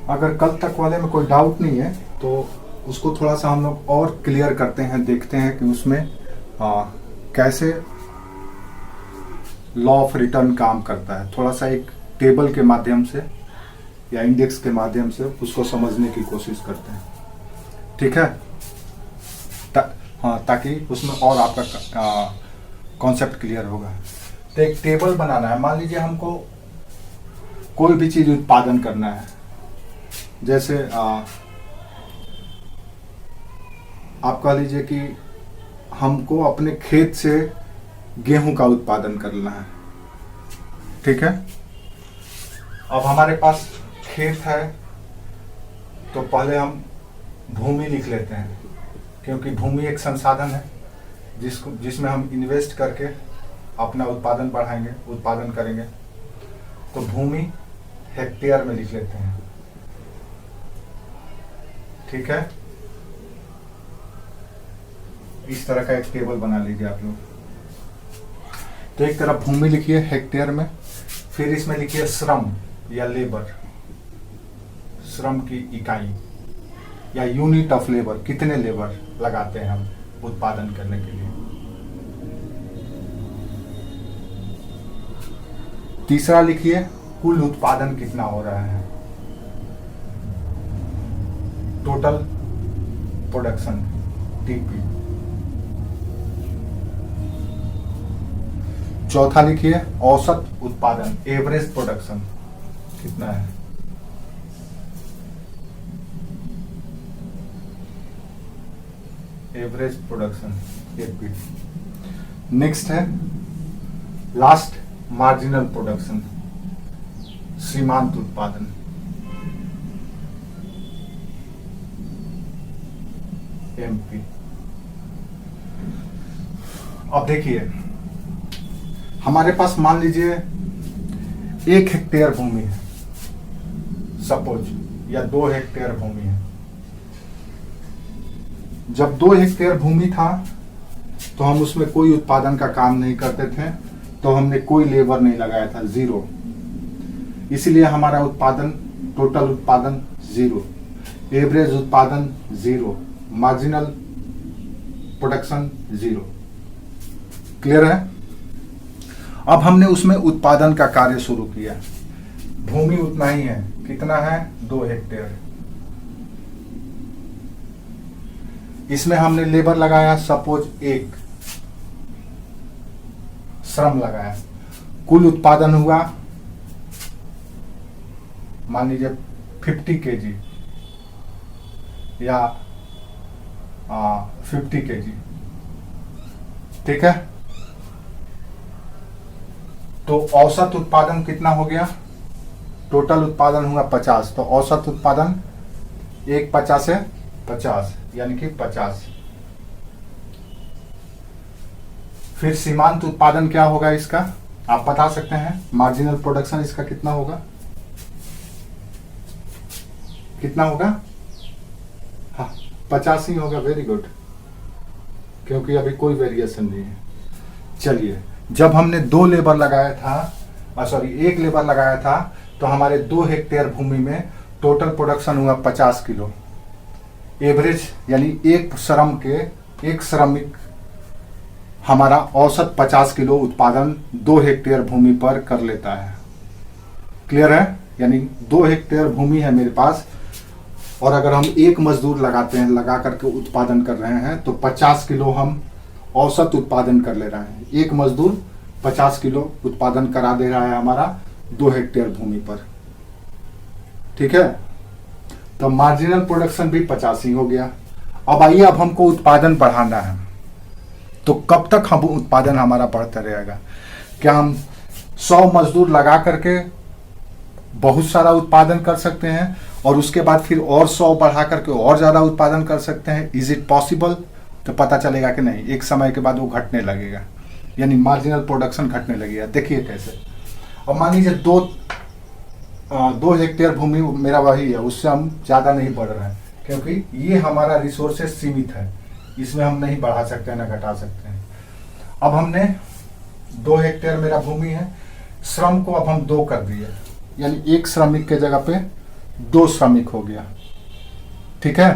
अगर कल तक वाले में कोई डाउट नहीं है तो उसको थोड़ा सा हम लोग और क्लियर करते हैं, देखते हैं कि उसमें कैसे लॉ ऑफ रिटर्न काम करता है। थोड़ा सा एक टेबल के माध्यम से या इंडेक्स के माध्यम से उसको समझने की कोशिश करते हैं, ठीक है। हाँ, ताकि उसमें और आपका कॉन्सेप्ट क्लियर होगा। तो एक टेबल बनाना है। मान लीजिए हमको कोई भी चीज उत्पादन करना है, जैसे आप कह लीजिए कि हमको अपने खेत से गेहूं का उत्पादन करना है, ठीक है। अब हमारे पास खेत है तो पहले हम भूमि लिख लेते हैं, क्योंकि भूमि एक संसाधन है जिसमें हम इन्वेस्ट करके अपना उत्पादन बढ़ाएंगे, उत्पादन करेंगे। तो भूमि हेक्टेयर में लिख लेते हैं, ठीक है। इस तरह का एक टेबल बना लीजिए आप लोग। तो एक तरफ भूमि लिखिए हेक्टेयर में, फिर इसमें लिखिए श्रम या लेबर, श्रम की इकाई या यूनिट ऑफ लेबर, कितने लेबर लगाते हैं हम उत्पादन करने के लिए। तीसरा लिखिए कुल उत्पादन कितना हो रहा है, टोटल प्रोडक्शन, टीपी। चौथा लिखिए औसत उत्पादन, एवरेज प्रोडक्शन कितना है। Average production, AP. नेक्स्ट है लास्ट मार्जिनल प्रोडक्शन, सीमांत उत्पादन, एमपी। अब देखिए हमारे पास मान लीजिए 1 हेक्टेयर भूमि है सपोज, या 2 हेक्टेयर भूमि है। जब 2 हेक्टेयर भूमि था तो हम उसमें कोई उत्पादन का काम नहीं करते थे, तो हमने कोई लेबर नहीं लगाया था, 0। इसलिए हमारा उत्पादन, टोटल उत्पादन 0, एवरेज उत्पादन 0, मार्जिनल प्रोडक्शन 0। क्लियर है। अब हमने उसमें उत्पादन का कार्य शुरू किया। भूमि उतना ही है, कितना है, 2 हेक्टेयर। इसमें हमने लेबर लगाया सपोज 1, श्रम लगाया। कुल उत्पादन हुआ मान लीजिए 50 केजी या 50 केजी, ठीक है। तो औसत उत्पादन कितना हो गया, टोटल उत्पादन हुआ 50, तो औसत उत्पादन 1 50 है 50, यानी कि 50। फिर सीमांत उत्पादन क्या होगा इसका, आप बता सकते हैं। मार्जिनल प्रोडक्शन इसका कितना होगा, कितना होगा, हाँ 50 ही होगा। वेरी गुड, क्योंकि अभी कोई वेरिएशन नहीं है। चलिए, जब हमने 2 लेबर लगाया था, सॉरी 1 लेबर लगाया था, तो हमारे 2 हेक्टेयर भूमि में टोटल प्रोडक्शन हुआ 50 किलो। एवरेज यानी एक श्रमिक हमारा औसत 50 किलो उत्पादन 2 हेक्टेयर भूमि पर कर लेता है। क्लियर है। यानी 2 हेक्टेयर भूमि है मेरे पास, और अगर हम 1 मजदूर लगाते हैं, लगा करके उत्पादन कर रहे हैं, तो 50 किलो हम औसत उत्पादन कर ले रहे हैं। 1 मजदूर 50 किलो उत्पादन करा दे रहा है हमारा 2 हेक्टेयर भूमि पर, ठीक है। तो मार्जिनल प्रोडक्शन भी 50 ही हो गया। अब आइए, अब हमको उत्पादन बढ़ाना है, तो कब तक हम उत्पादन हमारा बढ़ता रहेगा। क्या हम 100 मजदूर लगा करके बहुत सारा उत्पादन कर सकते हैं और उसके बाद फिर और 100 बढ़ा करके और ज्यादा उत्पादन कर सकते हैं? Is it possible? तो पता चलेगा कि नहीं, एक समय के बाद वो घटने लगेगा, यानी मार्जिनल प्रोडक्शन घटने लगेगा। देखिए कैसे। अब मान लीजिए 2 हेक्टेयर भूमि मेरा वही है, उससे हम ज्यादा नहीं बढ़ रहे हैं, क्योंकि ये हमारा रिसोर्सेज सीमित है, इसमें हम नहीं बढ़ा सकते हैं ना घटा सकते हैं। अब हमने 2 हेक्टेयर मेरा भूमि है, श्रम को अब हम 2 कर दिए, यानी 1 श्रमिक के जगह पे 2 श्रमिक हो गया। ठीक है,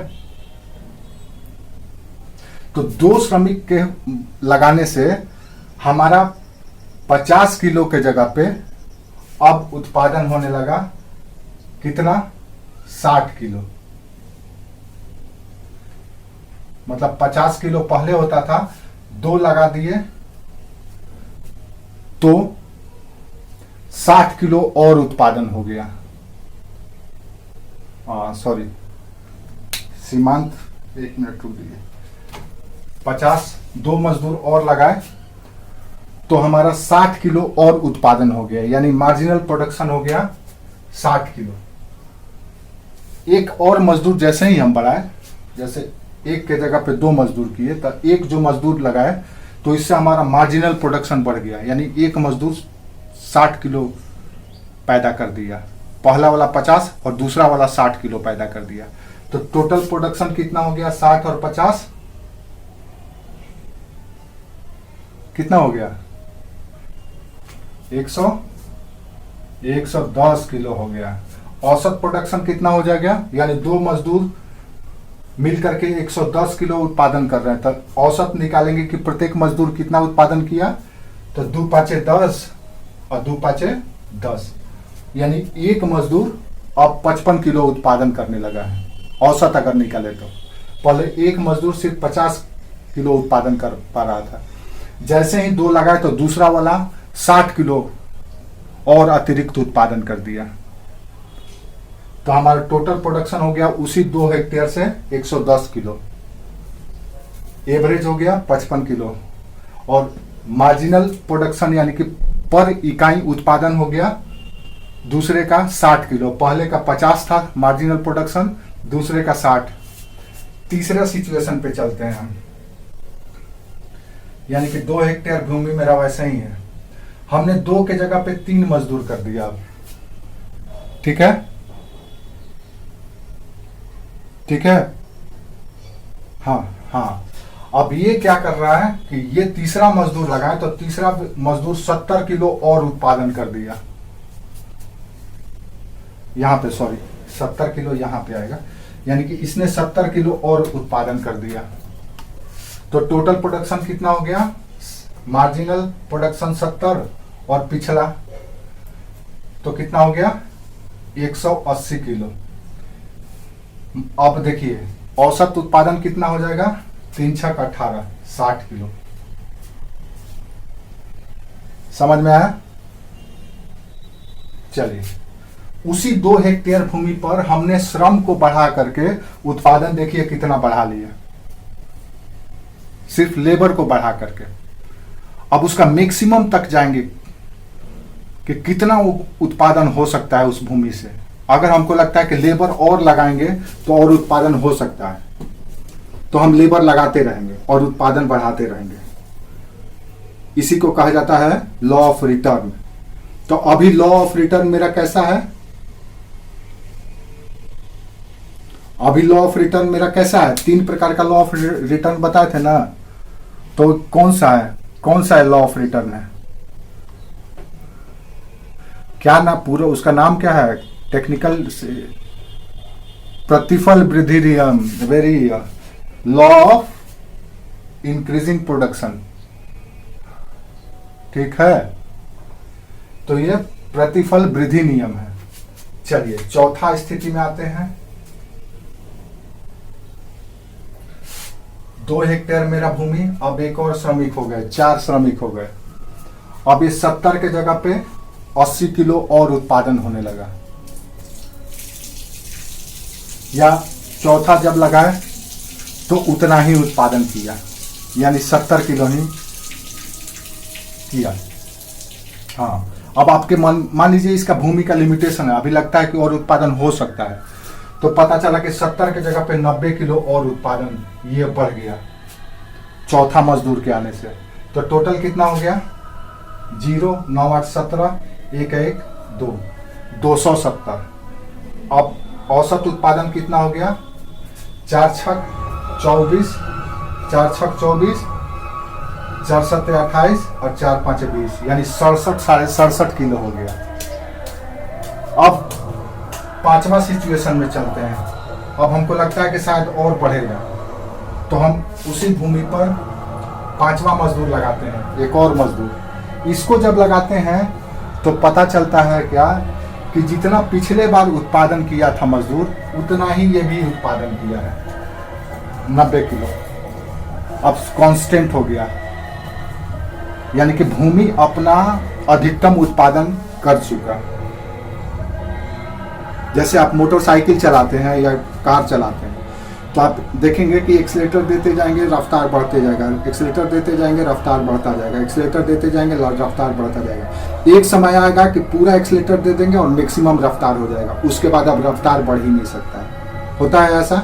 तो 2 श्रमिक के लगाने से हमारा 50 किलो के जगह पे अब उत्पादन होने लगा कितना, 60 किलो। मतलब 50 किलो पहले होता था, 2 लगा दिए तो 60 किलो और उत्पादन हो गया। सॉरी सीमांत, 1 मिनट रुक दीजिए। 50, 2 मजदूर और लगाए तो हमारा 60 किलो और उत्पादन हो गया, यानी मार्जिनल प्रोडक्शन हो गया 60 किलो। एक और मजदूर जैसे ही हम बढ़ाए, जैसे एक के जगह पे 2 मजदूर किए, तो एक जो मजदूर लगाए तो इससे हमारा मार्जिनल प्रोडक्शन बढ़ गया, यानी एक मजदूर 60 किलो पैदा कर दिया। पहला वाला 50 और दूसरा वाला 60 किलो पैदा कर दिया। तो टोटल प्रोडक्शन कितना हो गया, 60 और 50 कितना हो गया, 110 किलो हो गया। औसत प्रोडक्शन कितना हो जाएगा, यानी 2 मजदूर मिलकर के 110 किलो उत्पादन कर रहे हैं। तो औसत निकालेंगे कि प्रत्येक मजदूर कितना उत्पादन किया, तो 2 5 10 और 2 5 10, यानी एक मजदूर अब 55 किलो उत्पादन करने लगा है औसत अगर निकाले तो। पहले एक मजदूर सिर्फ 50 किलो उत्पादन कर पा रहा था। जैसे ही 2 लगाए तो दूसरा वाला 60 किलो और अतिरिक्त उत्पादन कर दिया। तो हमारा टोटल प्रोडक्शन हो गया उसी 2 हेक्टेयर से 110 किलो, एवरेज हो गया 55 किलो, और मार्जिनल प्रोडक्शन यानी कि पर इकाई उत्पादन हो गया दूसरे का 60 किलो। पहले का 50 था मार्जिनल प्रोडक्शन, दूसरे का 60। तीसरे सिचुएशन पे चलते हैं हम, यानी कि 2 हेक्टेयर भूमि मेरा वैसे ही है, हमने 2 के जगह पे 3 मजदूर कर दिया अब। ठीक है, ठीक है, हाँ। अब ये क्या कर रहा है कि ये तीसरा मजदूर लगाए तो तीसरा मजदूर 70 किलो और उत्पादन कर दिया। यहां पे सॉरी 70 किलो यहां पे आएगा, यानी कि इसने 70 किलो और उत्पादन कर दिया। तो टोटल प्रोडक्शन कितना हो गया, मार्जिनल प्रोडक्शन 70 और पिछला तो कितना हो गया 180 किलो। अब देखिए औसत उत्पादन कितना हो जाएगा, 3 6 18 60 किलो। समझ में आया। चलिए, उसी 2 हेक्टेयर भूमि पर हमने श्रम को बढ़ा करके उत्पादन देखिए कितना बढ़ा लिया, सिर्फ लेबर को बढ़ा करके। अब उसका मैक्सिमम तक जाएंगे कि कितना उत्पादन हो सकता है उस भूमि से। अगर हमको लगता है कि लेबर और लगाएंगे तो और उत्पादन हो सकता है, तो हम लेबर लगाते रहेंगे और उत्पादन बढ़ाते रहेंगे। इसी को कहा जाता है लॉ ऑफ रिटर्न। तो अभी लॉ ऑफ रिटर्न मेरा कैसा है, अभी लॉ ऑफ रिटर्न मेरा कैसा है, 3 प्रकार का लॉ ऑफ रिटर्न बताए थे ना। तो कौन सा है लॉ ऑफ रिटर्न है, क्या ना पूरा उसका नाम क्या है, टेक्निकल प्रतिफल वृद्धि नियम, very law of increasing production. ठीक है, तो ये प्रतिफल वृद्धि नियम है। चलिए चौथा स्थिति में आते हैं। 2 हेक्टेयर मेरा भूमि, अब एक और श्रमिक हो गए, 4 श्रमिक हो गए। अब इस 70 के जगह पे 80 किलो और उत्पादन होने लगा। या चौथा जब लगाए तो उतना ही उत्पादन किया, यानी 70 किलो ही किया। हाँ, अब आपके मान लीजिए इसका भूमि का लिमिटेशन है, अभी लगता है कि और उत्पादन हो सकता है, तो पता चला कि 70 के जगह पे 90 किलो और उत्पादन ये बढ़ गया चौथा मजदूर के आने से। तो टोटल कितना हो गया, 0 9 8 17 1 1 2 270। अब औसत उत्पादन कितना हो गया, 4 6 24 4 6 24 4 7 28 और 4 5 20, यानी 67 67.5 किलो हो गया। अब पांचवा सिचुएशन में चलते हैं। अब हमको लगता है कि शायद और बढ़ेगा, तो हम उसी भूमि पर पांचवा मजदूर लगाते हैं, एक और मजदूर। इसको जब लगाते हैं तो पता चलता है क्या कि जितना पिछले बार उत्पादन किया था मजदूर, उतना ही ये भी उत्पादन किया है, 90 किलो। अब कांस्टेंट हो गया, यानी कि भूमि अपना अधिकतम उत्पादन कर चुका। जैसे आप मोटरसाइकिल चलाते हैं या कार चलाते हैं, तो आप देखेंगे कि एक्सीलेटर देते जाएंगे, रफ्तार बढ़ते जाएगा, एक्सीलेटर देते जाएंगे, रफ्तार बढ़ता जाएगा, एक्सीलेटर देते जाएंगे, रफ्तार बढ़ता जाएगा। एक समय आएगा कि पूरा एक्सीलेटर दे देंगे और मैक्सिमम रफ्तार हो जाएगा, उसके बाद अब रफ्तार बढ़ ही नहीं सकता है। होता है ऐसा?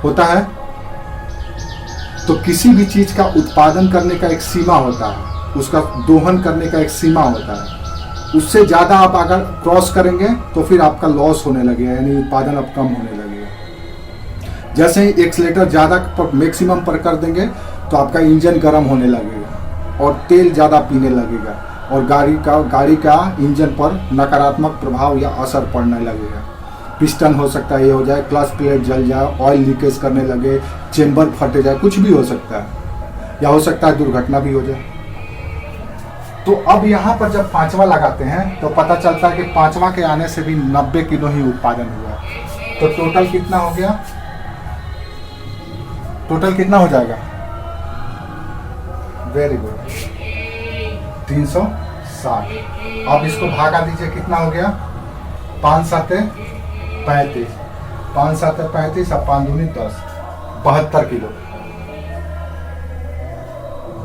होता है? तो किसी भी चीज का उत्पादन करने का एक सीमा होता है, उसका दोहन करने का एक सीमा होता है। उससे ज़्यादा आप अगर क्रॉस करेंगे तो फिर आपका लॉस होने लगेगा, यानी उत्पादन अब कम होने लगेगा। जैसे ही एक्सीलेटर ज़्यादा मैक्सिमम पर कर देंगे तो आपका इंजन गर्म होने लगेगा और तेल ज़्यादा पीने लगेगा और गाड़ी का इंजन पर नकारात्मक प्रभाव या असर पड़ने लगेगा। पिस्टन हो सकता है ये हो जाए, क्लच प्लेट जल जाए, ऑयल लीकेज करने लगे, चेम्बर फटे जाए, कुछ भी हो सकता है, या हो सकता है दुर्घटना भी हो जाए। तो अब यहाँ पर जब पांचवा लगाते हैं तो पता चलता है कि पांचवा के आने से भी 90 किलो ही उत्पादन हुआ। तो टोटल कितना हो गया? टोटल कितना हो जाएगा? Very good, 360। अब इसको भागा दीजिए, कितना हो गया? 5 7 35, 5 7 35, अब 5 दूनी 10, 72 किलो।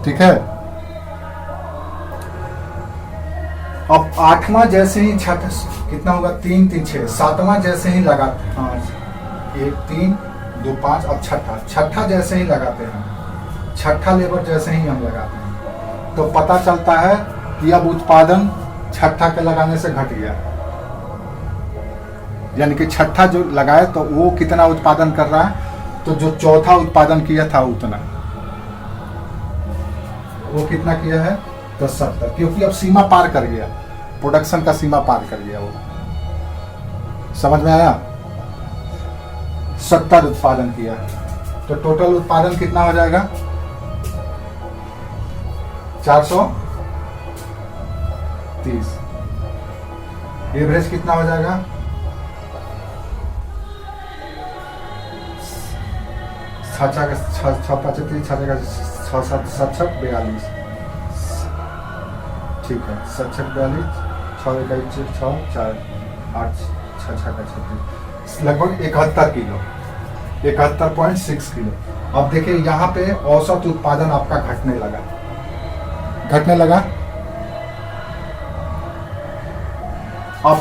ठीक है। अब आठवां जैसे ही कितना होगा? 3 3 6, सातवां जैसे ही लगाते हैं, 1 3 2 5, अब छठा जैसे ही लगाते हैं, छठा लेबर जैसे ही हम लगाते हैं, तो पता चलता है कि अब उत्पादन छठा के लगाने से घट गया। यानी कि छठा जो लगाए तो वो कितना उत्पादन कर रहा है, तो जो चौथा उत्पादन किया था उतना, वो कितना किया है? तो 70, क्योंकि अब सीमा पार कर गया, प्रोडक्शन का सीमा पार कर गया वो। समझ में आया? 70 उत्पादन किया, तो टोटल उत्पादन कितना हो जाएगा? 430। एवरेज कितना हो जाएगा? 42। ठीक है, 42, 6 6 4 8 6 6 36, लगभग 71 किलो, 71.6 किलो। अब देखिए यहाँ पे औसत उत्पादन आपका घटने लगा। अब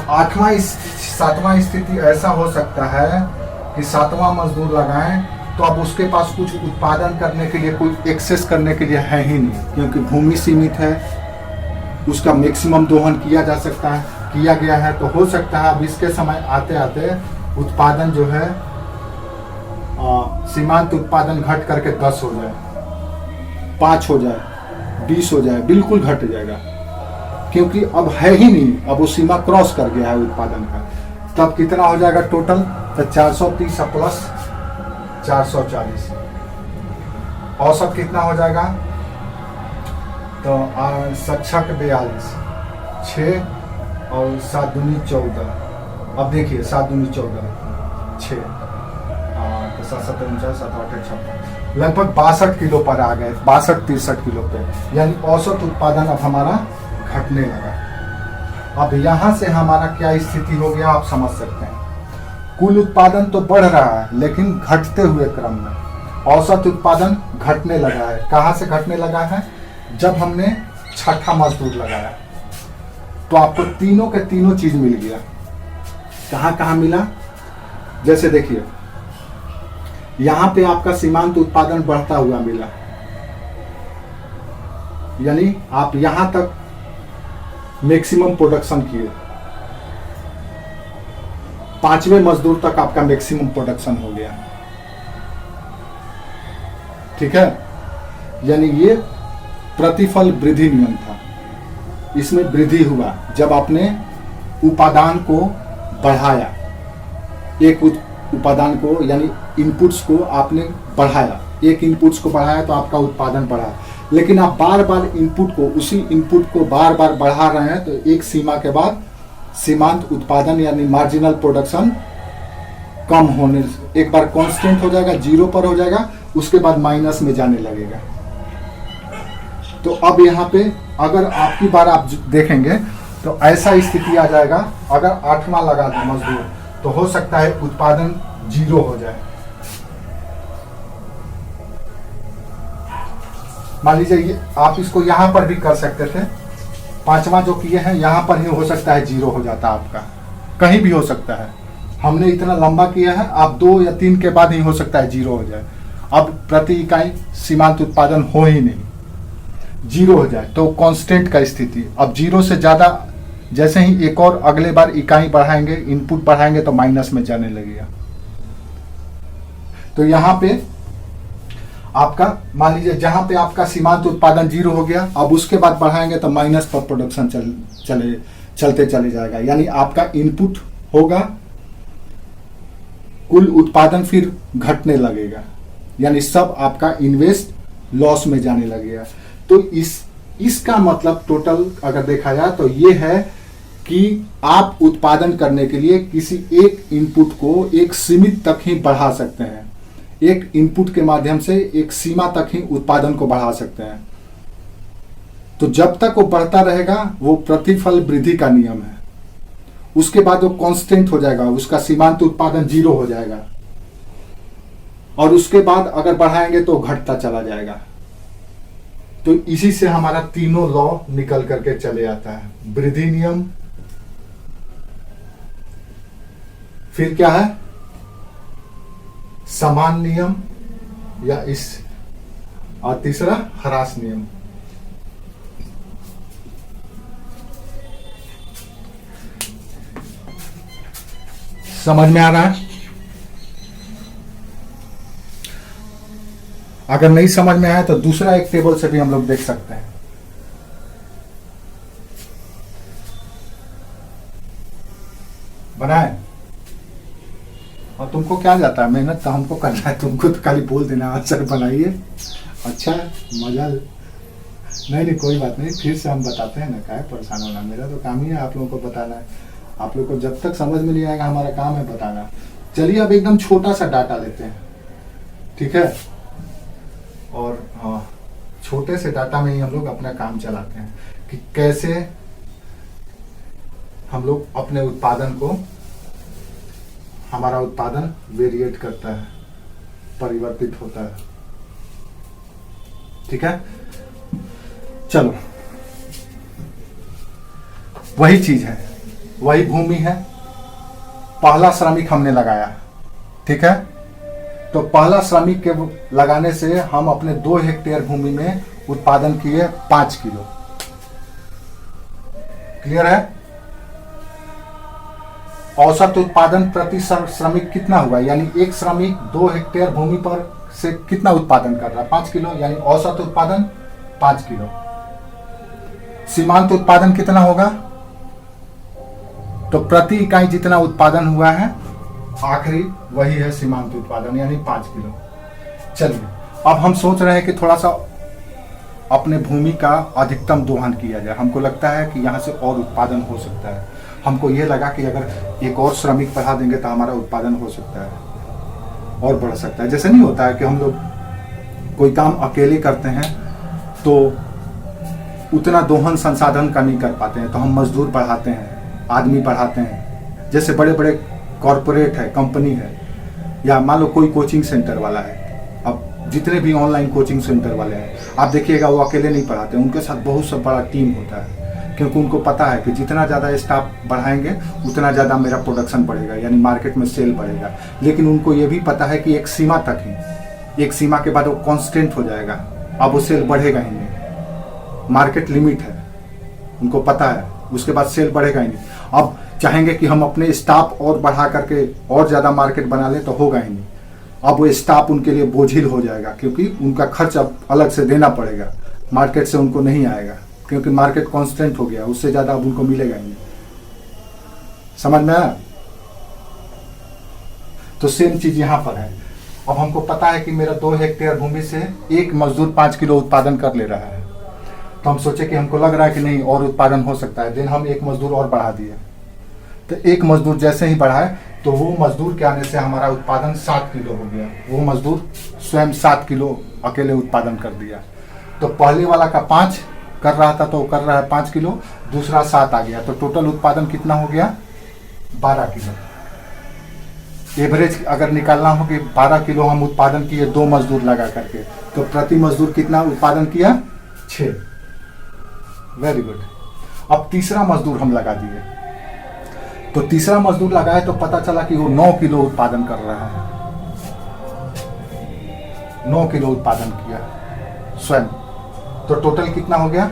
सातवां स्थिति ऐसा हो सकता है कि सातवां मजदूर लगाएं तो अब उसके पास कुछ उत्पादन करने के लिए, कोई एक्सेस करने के लिए है ही नहीं, क्योंकि भूमि सीमित है, उसका मैक्सिमम दोहन किया गया है। तो हो सकता है अब इसके समय आते आते उत्पादन जो है सीमांत उत्पादन घट करके 10 हो जाए, 5 हो जाए, 20 हो जाए, बिल्कुल घट जाएगा, क्योंकि अब है ही नहीं, अब वो सीमा क्रॉस कर गया है उत्पादन का। तब कितना हो जाएगा टोटल? तो 430 प्लस 440, औसत कितना हो जाएगा? तो 7 42, 6 और 7 दूनी 14। अब देखिए 7 दूनी 14, 6 तो 7 7 49, 7 8 56, लगभग 62 किलो पर आ गए, 62-63 किलो पे, यानी औसत उत्पादन अब हमारा घटने लगा। अब यहाँ से हमारा क्या स्थिति हो गया आप समझ सकते हैं। कुल उत्पादन तो बढ़ रहा है लेकिन घटते हुए क्रम में, औसत उत्पादन घटने लगा है। कहाँ से घटने लगा है? जब हमने छठा मजदूर लगाया तो आपको तीनों के तीनों चीज मिल गया। कहाँ मिला? जैसे देखिए यहाँ पे आपका सीमांत उत्पादन बढ़ता हुआ मिला, यानी आप यहां तक मैक्सिमम प्रोडक्शन किए, 5वें मजदूर तक आपका मैक्सिमम प्रोडक्शन हो गया। ठीक है, यानी ये प्रतिफल वृद्धि नियम था, इसमें वृद्धि हुआ जब आपने उपादान को बढ़ाया, एक उपादान को यानी इनपुट्स को आपने बढ़ाया, एक इनपुट्स को बढ़ाया तो आपका उत्पादन बढ़ा। लेकिन आप बार बार इनपुट को, उसी इनपुट को बार बार बढ़ा रहे हैं तो एक सीमा के बाद सीमांत उत्पादन यानी मार्जिनल प्रोडक्शन कम होने, एक बार कांस्टेंट हो जाएगा, 0 पर हो जाएगा, उसके बाद माइनस में जाने लगेगा। तो अब यहाँ पे अगर आपकी बार आप देखेंगे तो ऐसा स्थिति आ जाएगा, अगर 8वां लगा दे मजदूर तो हो सकता है उत्पादन 0 हो जाए। मान लीजिए आप इसको यहां पर भी कर सकते थे, 5वां जो किए हैं यहां पर ही हो सकता है 0 हो जाता, आपका कहीं भी हो सकता है। हमने इतना लंबा किया है, आप 2 या 3 के बाद ही हो सकता है 0 हो जाए। अब प्रति इकाई सीमांत उत्पादन हो ही नहीं, 0 हो जाए तो कांस्टेंट का स्थिति। अब 0 से ज्यादा जैसे ही एक और अगले बार इकाई बढ़ाएंगे, इनपुट बढ़ाएंगे तो माइनस में जाने लगेगा। तो यहां पे आपका मान लीजिए जहां पे आपका सीमांत उत्पादन 0 हो गया, अब उसके बाद बढ़ाएंगे तो माइनस पर प्रोडक्शन चलते चले जाएगा। यानी आपका इनपुट होगा, कुल उत्पादन फिर घटने लगेगा, यानी सब आपका इन्वेस्ट लॉस में जाने लगेगा। तो इसका मतलब टोटल अगर देखा जाए तो ये है कि आप उत्पादन करने के लिए किसी एक इनपुट को एक सीमित तक ही बढ़ा सकते हैं, एक इनपुट के माध्यम से एक सीमा तक ही उत्पादन को बढ़ा सकते हैं। तो जब तक वो बढ़ता रहेगा वो प्रतिफल वृद्धि का नियम है, उसके बाद वो कांस्टेंट हो जाएगा, उसका सीमांत उत्पादन 0 हो जाएगा, और उसके बाद अगर बढ़ाएंगे तो घटता चला जाएगा। तो इसी से हमारा तीनों लॉ निकल करके चले आता है, वृद्धि नियम, फिर क्या है समान नियम या और तीसरा ह्रास नियम। समझ में आ रहा है? अगर नहीं समझ में आया तो दूसरा एक टेबल से भी हम लोग देख सकते हैं। बनाए और तुमको क्या जाता है, मेहनत तो हमको करना है, तुमको तो खाली बोल देना आंसर बनाइए। अच्छा मजा नहीं, कोई बात नहीं, फिर से हम बताते हैं ना, क्या है परेशान होना, मेरा तो काम ही है आप लोगों को बताना है। आप लोग को जब तक समझ में नहीं आएगा हमारा काम है बताना। चलिए अब एकदम छोटा सा डाटा लेते हैं, ठीक है, और हाँ छोटे से डाटा में ही हम लोग अपना काम चलाते हैं कि कैसे हम लोग अपने उत्पादन को, हमारा उत्पादन वेरिएट करता है, परिवर्तित होता है। ठीक है, चलो वही चीज है, वही भूमि है, पहला श्रमिक हमने लगाया, ठीक है, तो पहला श्रमिक के लगाने से हम अपने 2 हेक्टेयर भूमि में उत्पादन किए 5 किलो। क्लियर है? औसत उत्पादन प्रति श्रमिक कितना हुआ, यानी एक श्रमिक 2 हेक्टेयर भूमि पर से कितना उत्पादन कर रहा है, 5 किलो, यानी औसत उत्पादन 5 किलो। सीमांत उत्पादन कितना होगा, तो प्रति इकाई जितना उत्पादन हुआ है आखिरी वही है सीमांत उत्पादन, यानी 5 किलो। चलिए अब हम सोच रहे हैं कि थोड़ा सा अपने भूमि का अधिकतम दोहन किया जाए। हमको लगता है कि यहाँ से और उत्पादन हो सकता है। हमको ये लगा कि अगर एक और श्रमिक बढ़ा देंगे तो हमारा उत्पादन हो सकता है और बढ़ सकता है। जैसे नहीं होता है कि हम लोग कोई काम अकेले करते हैं तो उतना दोहन संसाधन का नहीं कर पाते हैं, तो हम मजदूर बढ़ाते हैं, आदमी बढ़ाते हैं। जैसे बड़े बड़े कॉरपोरेट है, कंपनी है, या मान लो कोई कोचिंग सेंटर वाला है, अब जितने भी ऑनलाइन कोचिंग सेंटर वाले हैं आप देखिएगा वो अकेले नहीं पढ़ाते, उनके साथ बहुत सा बड़ा टीम होता है, क्योंकि उनको पता है कि जितना ज़्यादा स्टाफ बढ़ाएंगे उतना ज़्यादा मेरा प्रोडक्शन बढ़ेगा, यानी मार्केट में सेल बढ़ेगा। लेकिन उनको ये भी पता है कि एक सीमा तक ही, एक सीमा के बाद वो कांस्टेंट हो जाएगा, अब वो सेल बढ़ेगा ही नहीं, मार्केट लिमिट है, उनको पता है, उसके बाद सेल बढ़ेगा ही नहीं। अब चाहेंगे कि हम अपने स्टाफ और बढ़ा करके और ज़्यादा मार्केट बना लें तो होगा ही नहीं, अब वो स्टाफ उनके लिए बोझिल हो जाएगा, क्योंकि उनका खर्च अब अलग से देना पड़ेगा, मार्केट से उनको नहीं आएगा, क्योंकि मार्केट कांस्टेंट हो गया, उससे ज़्यादा अब उनको मिलेगा ही नहीं। समझ में आया? तो सेम चीज यहां पर है। अब हमको पता है कि मेरा 2 हेक्टेयर भूमि से एक मजदूर 5 किलो उत्पादन कर ले रहा है, तो हम सोचे कि हमको लग रहा है कि नहीं और उत्पादन हो सकता है, देन हम एक मजदूर और बढ़ा दिए। तो एक मजदूर जैसे ही बढ़ाए तो वो मजदूर के आने से हमारा उत्पादन 7 किलो हो गया। वो मजदूर स्वयं 7 किलो अकेले उत्पादन कर दिया। तो पहले वाला का 5 कर रहा था तो वो कर रहा है 5 किलो, दूसरा 7 आ गया, तो टोटल उत्पादन कितना हो गया? 12 किलो। एवरेज अगर निकालना हो कि 12 किलो हम उत्पादन किए 2 मजदूर लगा करके, तो प्रति मजदूर कितना उत्पादन किया? 6। Very good. अब तीसरा मजदूर हम लगा दिए, तो तीसरा मजदूर लगाए तो पता चला कि वो 9 किलो उत्पादन कर रहा है। 9 किलो उत्पादन किया स्वयं, तो टोटल कितना हो गया?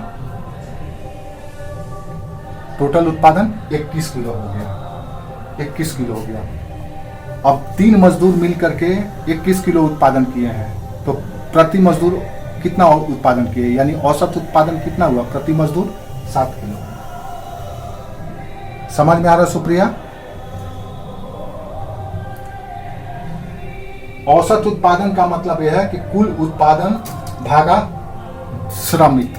टोटल उत्पादन 21 किलो हो गया। 21 किलो हो गया। अब 3 मजदूर मिल करके 21 किलो उत्पादन किए हैं, तो प्रति मजदूर कितना उत्पादन किए, यानी औसत उत्पादन कितना हुआ प्रति मजदूर? 7 किलो। समझ में आ रहा है सुप्रिया? औसत उत्पादन का मतलब यह है कि कुल उत्पादन भागा श्रमिक,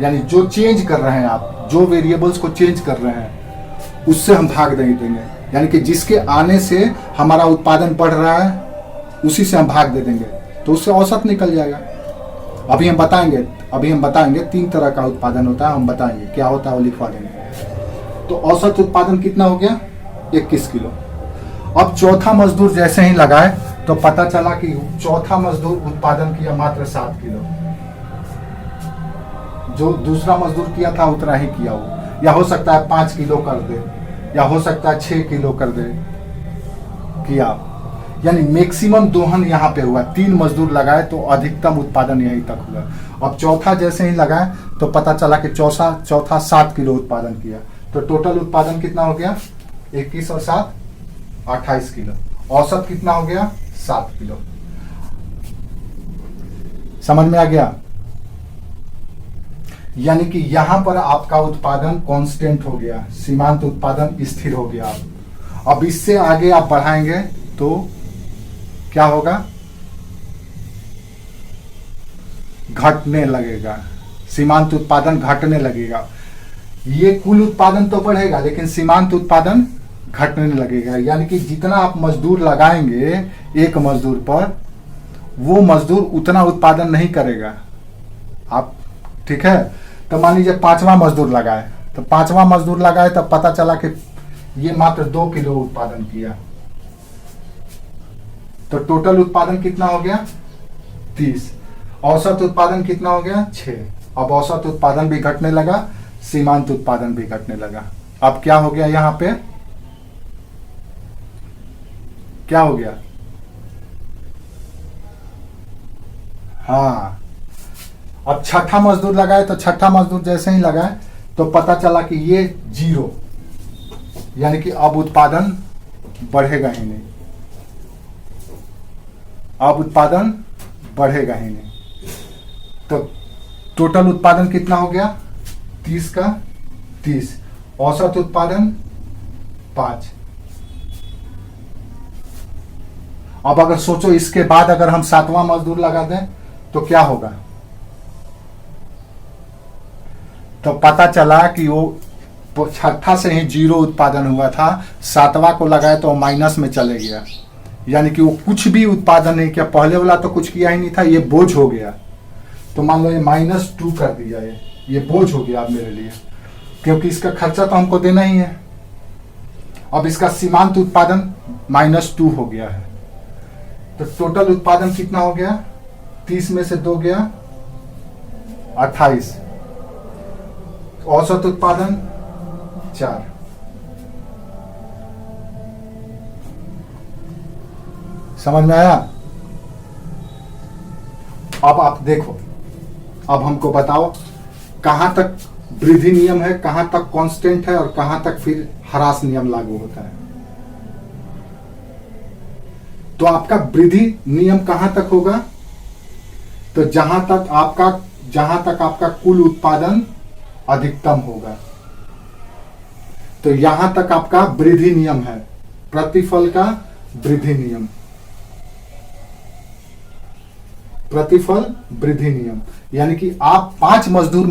यानी जो चेंज कर रहे हैं आप, जो वेरिएबल्स को चेंज कर रहे हैं उससे हम भाग नहीं देंगे, यानी कि जिसके आने से हमारा उत्पादन बढ़ रहा है उसी से हम भाग दे देंगे, तो उससे औसत निकल जाएगा। अभी हम बताएंगे 3 तरह का उत्पादन होता है, हम बताएंगे क्या होता है, वो लिखवा देंगे। तो औसत उत्पादन कितना हो गया? 21 किलो। अब चौथा मजदूर जैसे ही लगाए तो पता चला कि चौथा मजदूर उत्पादन किया मात्र 7 किलो। जो दूसरा मजदूर किया था उतना ही किया वो, या हो सकता है 5 किलो कर दे, या हो सकता है 6 किलो कर दे किया, यानी मैक्सिमम दोहन यहाँ पे हुआ। 3 मजदूर लगाए तो अधिकतम उत्पादन यहीं तक हुआ। अब चौथा जैसे ही लगाए तो पता चला कि चौथा 7 किलो उत्पादन किया, तो टोटल उत्पादन कितना हो गया? 21 और 7 28 किलो। औसत कितना हो गया? 7 किलो। समझ में आ गया? यानी कि यहां पर आपका उत्पादन कांस्टेंट हो गया, सीमांत उत्पादन स्थिर हो गया। अब इससे आगे आप बढ़ाएंगे तो क्या होगा? घटने लगेगा, सीमांत उत्पादन घटने लगेगा। ये कुल उत्पादन तो बढ़ेगा लेकिन सीमांत उत्पादन घटने लगेगा, यानी कि जितना आप मजदूर लगाएंगे एक मजदूर पर, वो मजदूर उतना उत्पादन नहीं करेगा आप, ठीक है? तो मान लीजिए 5वां मजदूर लगाए, तो 5वां मजदूर लगाए तब पता चला कि ये मात्र 2 किलो उत्पादन किया, तो टोटल उत्पादन कितना हो गया? 30। औसत उत्पादन कितना हो गया? 6। अब औसत उत्पादन भी घटने लगा, सीमांत उत्पादन भी घटने लगा। अब क्या हो गया? यहां पे क्या हो गया? हाँ, अब छठा मजदूर लगाए, तो छठा मजदूर जैसे ही लगाए तो पता चला कि ये 0, यानी कि अब उत्पादन बढ़ेगा ही नहीं, अब उत्पादन बढ़ेगा ही नहीं। तो टोटल उत्पादन कितना हो गया? 30 का 30। औसत उत्पादन 5। अब अगर सोचो इसके बाद अगर हम 7वां मजदूर लगा दें तो क्या होगा? तो पता चला कि वो छठा से ही 0 उत्पादन हुआ था, 7वां को लगाए तो माइनस में चले गया, यानी कि वो कुछ भी उत्पादन नहीं किया। पहले वाला तो कुछ किया ही नहीं था, ये बोझ हो गया। तो मान लो ये -2 कर दिया, ये बोझ हो गया अब मेरे लिए, क्योंकि इसका खर्चा तो हमको देना ही है। अब इसका सीमांत उत्पादन -2 हो गया है, तो टोटल उत्पादन कितना हो गया? 30 में से 2 गया 28। औसत उत्पादन 4। समझ में आया? अब आप देखो, अब हमको बताओ कहां तक वृद्धि नियम है, कहां तक कांस्टेंट है और कहां तक फिर ह्रास नियम लागू होता है। तो आपका वृद्धि नियम कहां तक होगा? तो जहां तक आपका कुल उत्पादन अधिकतम होगा। तो यहां तक आपका वृद्धि नियम है, प्रतिफल का वृद्धि नियम, प्रतिफल वृद्धि नियम। यानी कि आप 5 मजदूर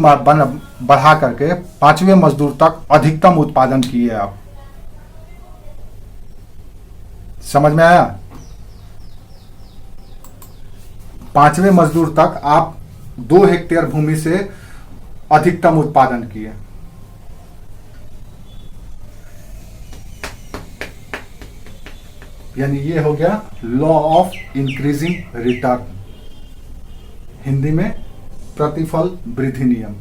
बढ़ा करके 5वें मजदूर तक अधिकतम उत्पादन किए आप। समझ में आया? 5वें मजदूर तक आप 2 हेक्टेयर भूमि से अधिकतम उत्पादन किए। यानी ये हो गया law of increasing return, Hindi में प्रतिफल वृद्धि नियम,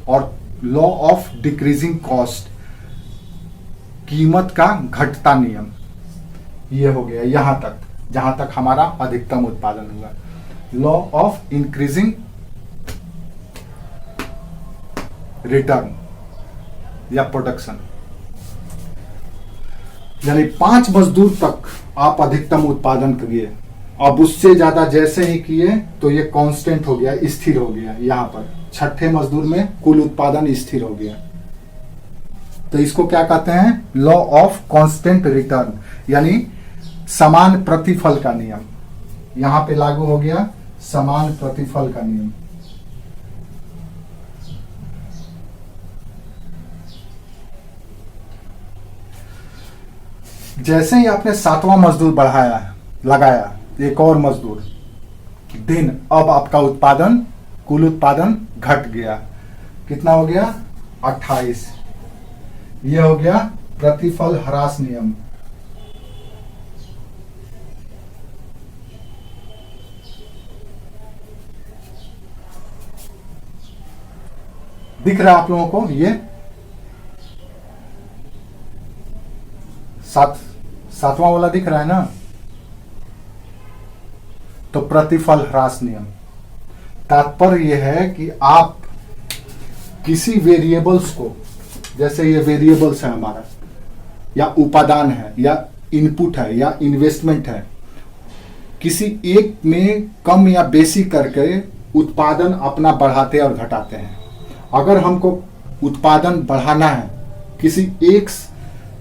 और लॉ ऑफ डिक्रीजिंग कॉस्ट, कीमत का घटता नियम। ये हो गया यहां तक, जहां तक हमारा अधिकतम उत्पादन हुआ। लॉ ऑफ इंक्रीजिंग रिटर्न या प्रोडक्शन, यानी 5 मजदूर तक आप अधिकतम उत्पादन किए। अब उससे ज्यादा जैसे ही किए तो ये कांस्टेंट हो गया, स्थिर हो गया। यहां पर 6ठे मजदूर में कुल उत्पादन स्थिर हो गया। तो इसको क्या कहते हैं? लॉ ऑफ कांस्टेंट रिटर्न, यानी समान प्रतिफल का नियम। यहां पे लागू हो गया समान प्रतिफल का नियम। जैसे ही आपने 7वां मजदूर बढ़ाया, लगाया एक और मजदूर दिन, अब आपका उत्पादन, कुल उत्पादन घट गया। कितना हो गया? 28। यह हो गया प्रतिफल ह्रास नियम। दिख रहा है आप लोगों को? ये 7वां वाला दिख रहा है ना? तो प्रतिफल ह्रास नियम, तात्पर्य यह है कि आप किसी वेरिएबल्स को, जैसे ये वेरिएबल्स है हमारा, या उपादान है, या इनपुट है, या इन्वेस्टमेंट है, किसी एक में कम या बेसी करके उत्पादन अपना बढ़ाते और घटाते हैं। अगर हमको उत्पादन बढ़ाना है किसी एक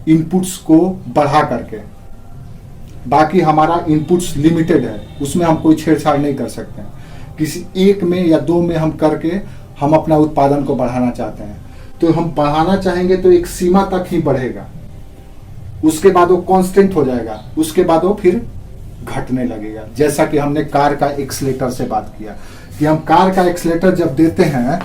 इनपुट्स को बढ़ा करके, बाकी हमारा इनपुट्स लिमिटेड है, उसमें हम कोई छेड़छाड़ नहीं कर सकते हैं, किसी एक में या 2 में हम करके हम अपना उत्पादन को बढ़ाना चाहते हैं, तो हम बढ़ाना चाहेंगे तो एक सीमा तक ही बढ़ेगा, उसके बाद वो कांस्टेंट हो जाएगा, उसके बाद वो फिर घटने लगेगा। जैसा कि हमने कार का एक्सीलेटर से बात किया कि हम कार का एक्सीलेटर जब देते हैं,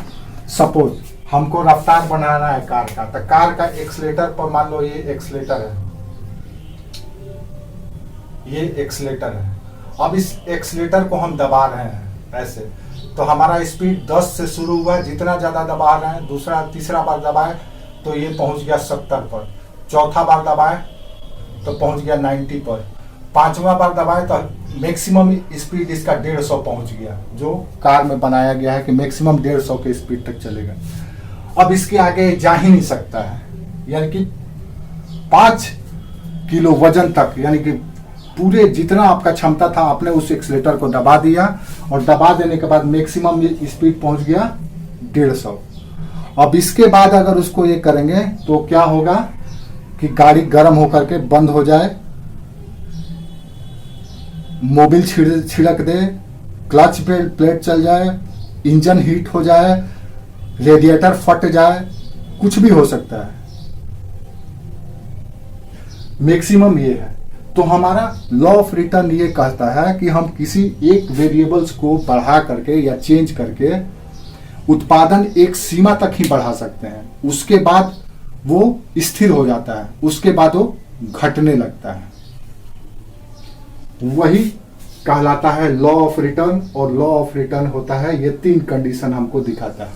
सपोज हमको रफ्तार बनाना है कार का, तो कार का एक्सीलेटर पर मान लो ये एक्सीलेटर है, ये एक्सीलेटर है। अब इस एक्सीलेटर को हम दबा रहे हैं ऐसे, तो हमारा स्पीड 10 से शुरू हुआ, जितना ज्यादा दबा रहे हैं, दूसरा तीसरा बार दबाए तो ये पहुंच गया 70 पर, चौथा बार दबाए तो पहुंच गया 90 पर, 5वां बार दबाए तो मैक्सिमम स्पीड इसका 150 पहुंच गया, जो कार में बनाया गया है कि मैक्सिमम 150 के स्पीड तक चलेगा। अब इसके आगे जा ही नहीं सकता है, यानी कि 5 किलो वजन तक, यानी कि पूरे जितना आपका क्षमता था आपने उस एक्सीलेटर को दबा दिया, और दबा देने के बाद मैक्सिमम स्पीड पहुंच गया 150। अब इसके बाद अगर उसको ये करेंगे तो क्या होगा कि गाड़ी गर्म होकर के बंद हो जाए, मोबिल छिड़क दे, क्लच प्लेट चल जाए, इंजन हीट हो जाए, रेडिएटर फट जाए, कुछ भी हो सकता है। मैक्सिमम ये है। तो हमारा लॉ ऑफ रिटर्न ये कहता है कि हम किसी एक वेरिएबल्स को बढ़ा करके या चेंज करके उत्पादन एक सीमा तक ही बढ़ा सकते हैं, उसके बाद वो स्थिर हो जाता है, उसके बाद वो घटने लगता है। वही कहलाता है लॉ ऑफ रिटर्न। और लॉ ऑफ रिटर्न होता है, ये 3 कंडीशन हमको दिखाता है,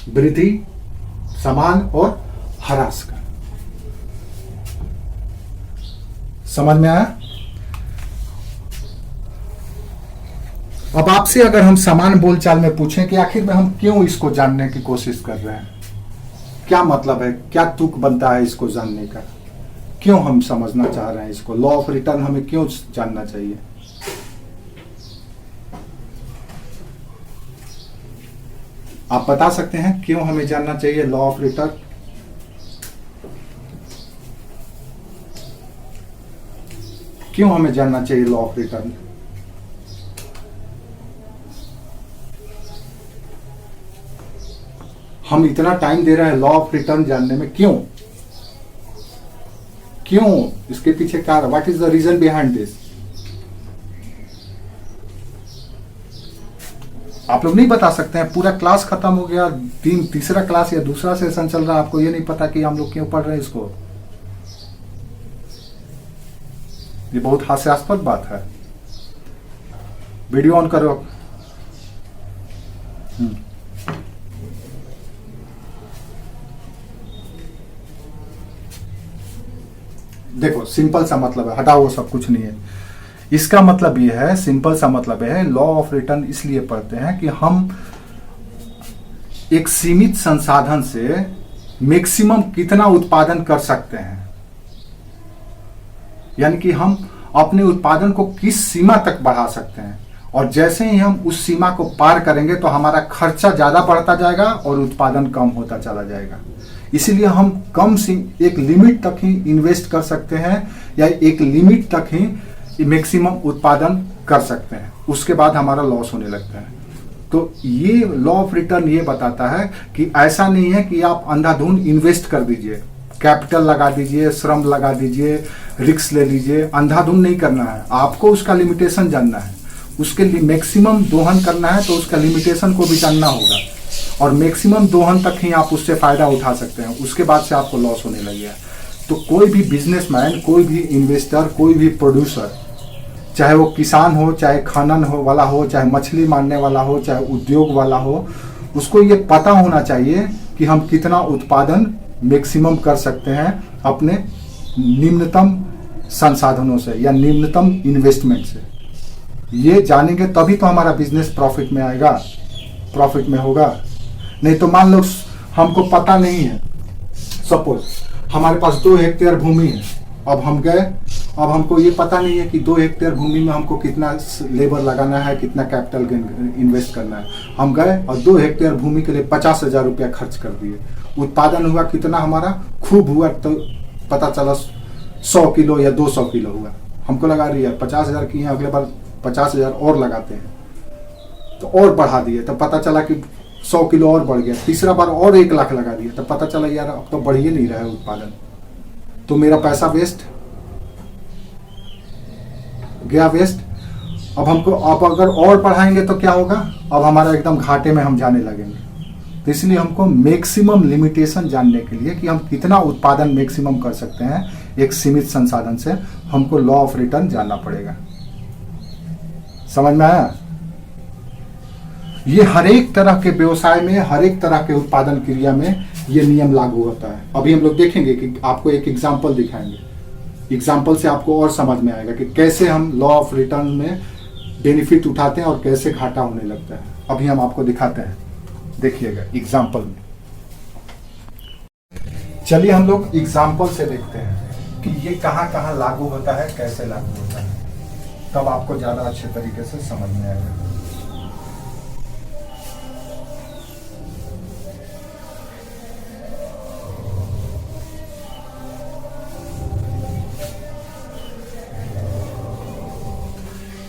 वृद्धि, समान और ह्रास का। समझ में आया? अब आपसे अगर हम समान बोलचाल में पूछें कि आखिर में हम क्यों इसको जानने की कोशिश कर रहे हैं, क्या मतलब है, क्या तुक बनता है इसको जानने का, क्यों हम समझना चाह रहे हैं इसको, लॉ ऑफ रिटर्न हमें क्यों जानना चाहिए? आप बता सकते हैं क्यों हमें जानना चाहिए लॉ ऑफ रिटर्न? क्यों हमें जानना चाहिए लॉ ऑफ रिटर्न? हम इतना टाइम दे रहे हैं लॉ ऑफ रिटर्न जानने में, क्यों? क्यों? इसके पीछे क्या, what is the reason behind this? आप लोग नहीं बता सकते हैं? पूरा क्लास खत्म हो गया, तीसरा क्लास या दूसरा सेशन चल रहा है, आपको ये नहीं पता कि हम लोग क्यों पढ़ रहे हैं इसको? ये बहुत हास्यास्पद बात है। वीडियो ऑन करो। देखो, सिंपल सा मतलब है, हटाओ वो सब कुछ नहीं है। इसका मतलब ये है, सिंपल सा मतलब है, लॉ ऑफ रिटर्न इसलिए पढ़ते हैं कि हम एक सीमित संसाधन से मैक्सिमम कितना उत्पादन कर सकते हैं, यानी कि हम अपने उत्पादन को किस सीमा तक बढ़ा सकते हैं, और जैसे ही हम उस सीमा को पार करेंगे तो हमारा खर्चा ज्यादा बढ़ता जाएगा और उत्पादन कम होता चला जाएगा। इसीलिए हम एक लिमिट तक ही इन्वेस्ट कर सकते हैं या एक लिमिट तक ही मैक्सिमम उत्पादन कर सकते हैं, उसके बाद हमारा लॉस होने लगता है। तो ये लॉ ऑफ रिटर्न ये बताता है कि ऐसा नहीं है कि आप अंधाधुंध इन्वेस्ट कर दीजिए, कैपिटल लगा दीजिए, श्रम लगा दीजिए, रिस्क ले लीजिए, अंधाधुंध नहीं करना है। आपको उसका लिमिटेशन जानना है, उसके लिए मैक्सिमम दोहन करना है तो उसका लिमिटेशन को भी जानना होगा, और मैक्सिमम दोहन तक ही आप उससे फायदा उठा सकते हैं, उसके बाद से आपको लॉस होने लग गया। तो कोई भी बिजनेसमैन, कोई भी इन्वेस्टर, कोई भी प्रोड्यूसर, चाहे वो किसान हो, चाहे खनन हो वाला हो, चाहे मछली मारने वाला हो, चाहे उद्योग वाला हो, उसको ये पता होना चाहिए कि हम कितना उत्पादन मैक्सिमम कर सकते हैं अपने निम्नतम संसाधनों से या निम्नतम इन्वेस्टमेंट से। ये जानेंगे तभी तो हमारा बिजनेस प्रॉफिट में आएगा, प्रॉफिट में होगा। नहीं तो मान लो हमको पता नहीं है, सपोज हमारे पास 2 हेक्टेयर भूमि है, अब हम गए, अब हमको ये पता नहीं है कि 2 हेक्टेयर भूमि में हमको कितना लेबर लगाना है, कितना कैपिटल इन्वेस्ट करना है। हम गए और 2 हेक्टेयर भूमि के लिए 50,000 रुपया खर्च कर दिए। उत्पादन हुआ कितना हमारा, खूब हुआ, तो पता चला 100 किलो या 200 किलो हुआ। हमको लगा रही है 50,000 की है, अगले बार 50,000 और लगाते हैं, तो और बढ़ा दिए, तो पता चला कि 100 किलो और बढ़ गया। तीसरा बार और 1 लाख लगा दिया, तो पता चला यार अब तो बढ़ ही नहीं रहा है उत्पादन, तो मेरा पैसा वेस्ट गया, वेस्ट। अब अगर और बढ़ाएंगे तो क्या होगा, अब हमारा एकदम घाटे में हम जाने लगेंगे। तो इसलिए हमको मैक्सिमम लिमिटेशन जानने के लिए कि हम कितना उत्पादन मैक्सिमम कर सकते हैं एक सीमित संसाधन से, हमको लॉ ऑफ रिटर्न जानना पड़ेगा। समझ में आया? ये हर एक तरह के व्यवसाय में, हर एक तरह के उत्पादन क्रिया में ये नियम लागू होता है। अभी हम लोग देखेंगे कि आपको एक एग्जाम्पल दिखाएंगे, एग्जाम्पल से आपको और समझ में आएगा कि कैसे हम लॉ ऑफ रिटर्न में बेनिफिट उठाते हैं और कैसे घाटा होने लगता है। अभी हम आपको दिखाते हैं, देखिएगा एग्जाम्पल में। चलिए हम लोग एग्जाम्पल से देखते हैं कि ये कहाँ कहाँ लागू होता है, कैसे लागू होता है, तब आपको ज्यादा अच्छे तरीके से समझ में आएगा।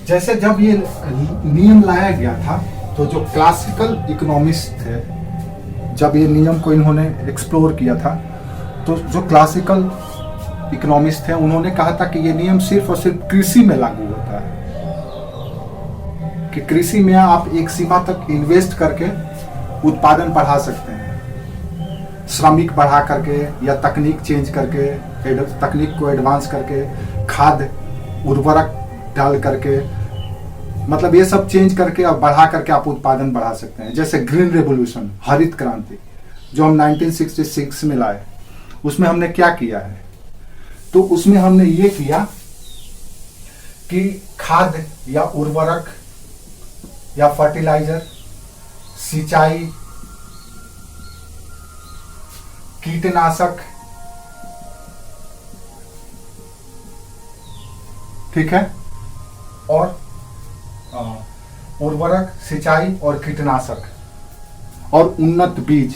जैसे जब ये नियम लाया गया था, तो जो क्लासिकल इकोनॉमिस्ट थे, जब ये नियम को इन्होंने एक्सप्लोर किया था, तो जो क्लासिकल इकोनॉमिस्ट थे उन्होंने कहा था कि ये नियम सिर्फ और सिर्फ कृषि में लागू होता है, कि कृषि में आप एक सीमा तक इन्वेस्ट करके उत्पादन बढ़ा सकते हैं, श्रमिक बढ़ा करके या तकनीक चेंज करके, तकनीक को एडवांस करके, खाद उर्वरक डाल करके, मतलब ये सब चेंज करके और बढ़ा करके आप उत्पादन बढ़ा सकते हैं। जैसे ग्रीन रेवोल्यूशन, हरित क्रांति, जो हम 1966 में लाए, उसमें हमने क्या किया है, तो उसमें हमने ये किया कि खाद या उर्वरक या फर्टिलाइजर, सिंचाई, कीटनाशक, ठीक है, और उर्वरक, सिंचाई और कीटनाशक और उन्नत बीज,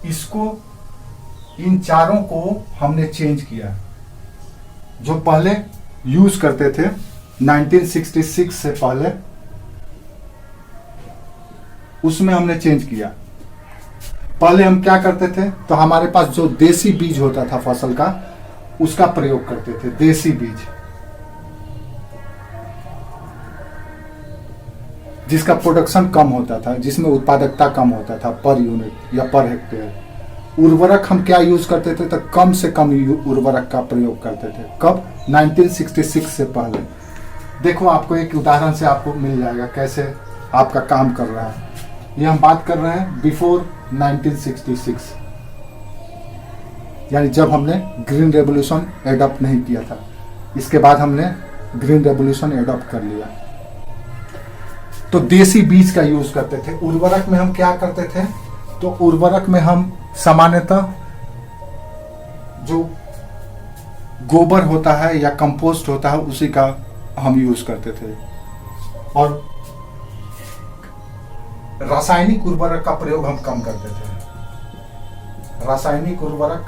इसको इन चारों को हमने चेंज किया। जो पहले यूज करते थे 1966 से पहले, उसमें हमने चेंज किया। पहले हम क्या करते थे, तो हमारे पास जो देसी बीज होता था फसल का, उसका प्रयोग करते थे। देसी बीज जिसका प्रोडक्शन कम होता था, जिसमें उत्पादकता कम होता था पर यूनिट या पर हेक्टेयर। उर्वरक हम क्या यूज करते थे, तो कम से कम उर्वरक का प्रयोग करते थे। कब? 1966 से पहले। देखो आपको एक उदाहरण से आपको मिल जाएगा कैसे आपका काम कर रहा है। ये हम बात कर रहे हैं बिफोर 1966, यानी जब हमने ग्रीन रेवोल्यूशन एडॉप्ट नहीं किया था। इसके बाद हमने ग्रीन रेवोल्यूशन एडॉप्ट कर लिया। तो देसी बीज का यूज करते थे। उर्वरक में हम क्या करते थे, तो उर्वरक में हम सामान्यतः जो गोबर होता है या कंपोस्ट होता है उसी का हम यूज करते थे। और रासायनिक उर्वरक का प्रयोग हम कम करते थे। रासायनिक उर्वरक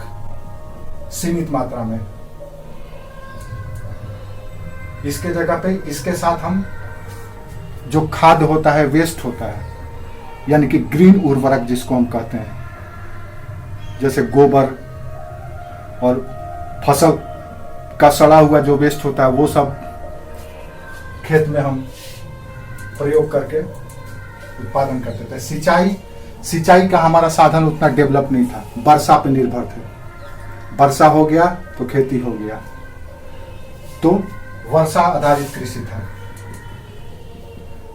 सीमित मात्रा में। इसके जगह पे इसके साथ हम जो खाद होता है, वेस्ट होता है, यानी कि ग्रीन उर्वरक जिसको हम कहते हैं, जैसे गोबर और फसल का सड़ा हुआ जो वेस्ट होता है, वो सब खेत में हम प्रयोग करके उत्पादन करते थे। सिंचाई का हमारा साधन उतना डेवलप नहीं था, वर्षा पे निर्भर थे। वर्षा हो गया तो खेती हो गया, तो वर्षा आधारित कृषि था।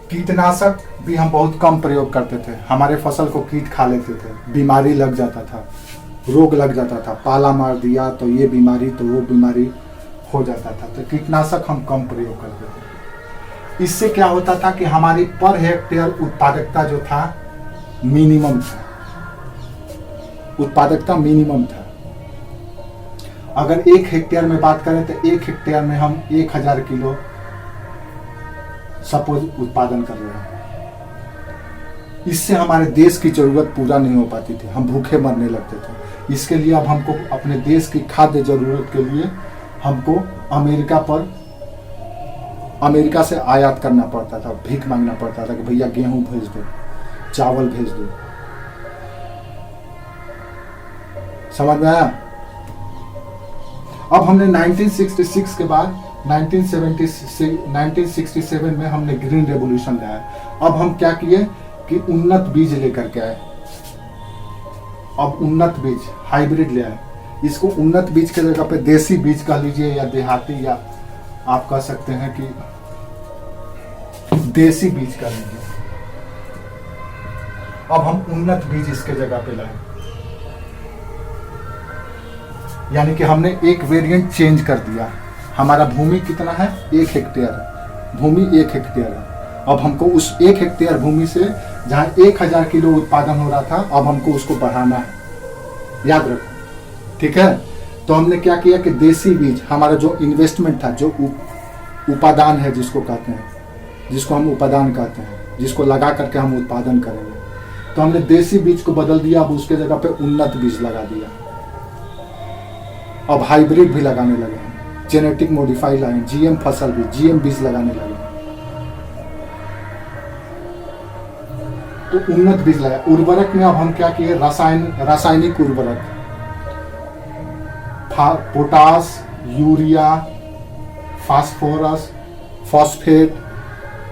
कीटनाशक भी हम बहुत कम प्रयोग करते थे। हमारे फसल को कीट खा लेते थे, बीमारी लग जाता था, रोग लग जाता था, पाला मार दिया तो ये बीमारी तो वो बीमारी हो जाता था। तो कीटनाशक हम कम प्रयोग करते थे। इससे क्या होता था कि हमारी पर हेक्टेयर उत्पादकता जो था मिनिमम था। उत्पादकता मिनिमम था। अगर 1 हेक्टेयर में बात करें तो 1 हेक्टेयर में हम 1000 किलो सपोज उत्पादन कर रहे हैं। इससे हमारे देश की जरूरत पूरा नहीं हो पाती थी, हम भूखे मरने लगते थे। इसके लिए अब हमको अपने देश की खाद्य जरूरत के लिए हमको अमेरिका से आयात करना पड़ता था, भीख मांगना पड़ता था कि भैया गेहूं भेज दो, चावल भेज दो। समझ में आया? अब हमने 1966 के बाद 1967 में हमने ग्रीन रेवोल्यूशन लाया। अब हम क्या किए कि उन्नत बीज लेकर के आए। अब उन्नत बीज, हाइब्रिड ले आए। इसको उन्नत बीज के जगह पे देसी बीज कह लीजिए या देहाती, या आप कह सकते हैं कि देसी बीज कह लीजिए। अब हम उन्नत बीज इसके जगह पे लाए, यानी कि हमने एक वेरिएंट चेंज कर दिया। हमारा भूमि कितना है? 1 हेक्टेयर है। भूमि 1 हेक्टेयर है। अब हमको उस 1 हेक्टेयर भूमि से जहां 1000 किलो उत्पादन हो रहा था, अब हमको उसको बढ़ाना है। याद रखो, ठीक है? तो हमने क्या किया कि देसी बीज, हमारा जो इन्वेस्टमेंट था, जो उपादान है जिसको कहते हैं, जिसको हम उपादान कहते हैं, जिसको लगा करके हम उत्पादन करेंगे, तो हमने देसी बीज को बदल दिया। अब उसके जगह पे उन्नत बीज लगा दिया। अब हाइब्रिड भी लगाने लगे हैं, जेनेटिक मॉडिफाई लाए, जीएम फसल भी, जीएम बीज लगाने लगे। तो उन्नत बीज लाया। उर्वरक में अब हम क्या किए? रासायनिक उर्वरक, पोटास, यूरिया, फास्फोरस, फॉस्फेट,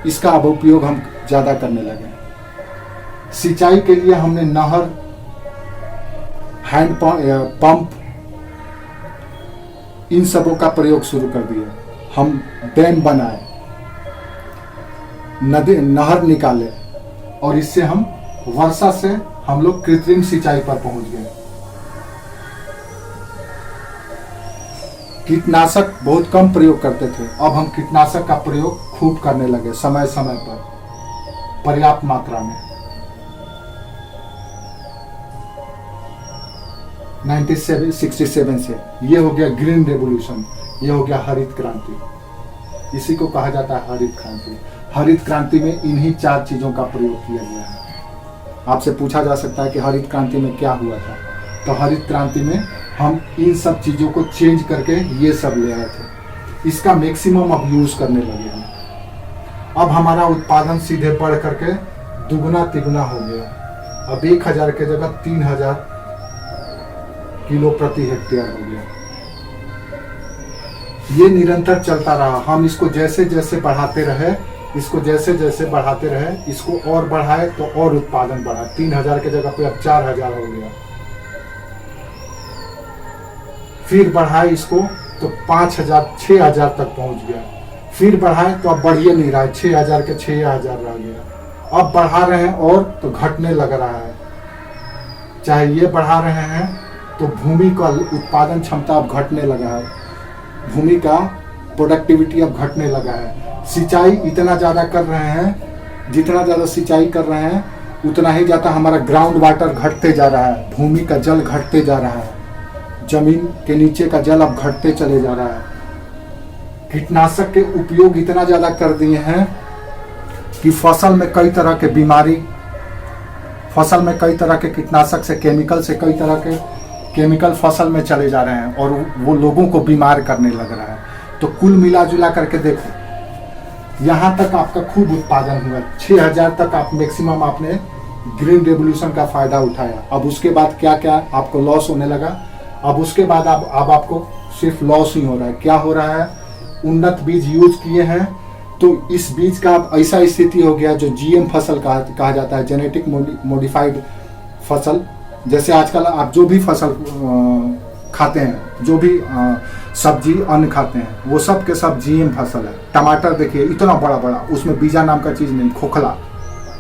इसका अब उपयोग हम ज्यादा करने लगे। सिंचाई के लिए हमने नहर, हैंड पंप, इन सबों का प्रयोग शुरू कर दिया। हम डैम बनाए, नहर निकाले, और इससे हम वर्षा से हम लोग कृत्रिम सिंचाई पर पहुंच गए। कीटनाशक बहुत कम प्रयोग करते थे, अब हम कीटनाशक का प्रयोग खूब करने लगे, समय समय पर, पर्याप्त मात्रा में। 1967 से ये हो गया ग्रीन रेवोल्यूशन, ये हो गया हरित क्रांति। इसी को कहा जाता है हरित क्रांति। हरित क्रांति में इन्हीं 4 चीजों का प्रयोग किया गया है। आपसे पूछा जा सकता है कि हरित क्रांति में क्या हुआ था। तो हरित क्रांति में हम इन सब चीज़ों को चेंज करके ये सब ले आए थे। इसका मैक्सिमम अब यूज़ करने लगे हम। अब हमारा उत्पादन सीधे बढ़ करके दुगना तिगुना हो गया। अब 1000 के जगह 3000 किलो प्रति हेक्टेयर हो गया। ये निरंतर चलता रहा। हम इसको जैसे जैसे बढ़ाते रहे, इसको और बढ़ाए तो और उत्पादन बढ़ा। 3000 के जगह पे अब 4000 हो गया। फिर बढ़ाए इसको तो 5000 6000 तक पहुंच गया। फिर बढ़ाए तो अब बढ़िए नहीं रहा है, 6000 के 6000 रह गया। अब बढ़ा रहे हैं और तो घटने लग रहा है। चाहे ये बढ़ा रहे हैं तो भूमि का उत्पादन क्षमता अब घटने लगा है, भूमि का प्रोडक्टिविटी अब घटने लगा है। सिंचाई इतना ज़्यादा कर रहे हैं, जितना ज़्यादा सिंचाई कर रहे हैं उतना ही ज़्यादा हमारा ग्राउंड वाटर घटते जा रहा है, भूमि का जल घटते जा रहा है, जमीन के नीचे का जल अब घटते चले जा रहा है। कीटनाशक के उपयोग इतना ज़्यादा कर दिए हैं कि फसल में कई तरह के बीमारी, फसल में कई तरह के कीटनाशक से केमिकल फसल में चले जा रहे हैं और वो लोगों को बीमार करने लग रहा है। तो कुल मिला जुला करके देखो, यहाँ तक आपका खूब उत्पादन हुआ, 6000 तक आप मैक्सिमम आपने ग्रीन रेवोल्यूशन का फायदा उठाया। अब उसके बाद क्या क्या आपको लॉस होने लगा। अब उसके बाद अब आपको सिर्फ लॉस ही हो रहा है। क्या हो रहा है, उन्नत बीज यूज किए हैं तो इस बीज का अब ऐसा स्थिति हो गया जो जीएम फसल कहा जाता है, जेनेटिक मॉडिफाइड फसल। जैसे आजकल आप जो भी फसल खाते हैं, जो भी सब्जी अन्न खाते हैं, वो सब के सब जीएम फसल है। टमाटर देखिए इतना बड़ा बड़ा, उसमें बीजा नाम का चीज़ नहीं, खोखला,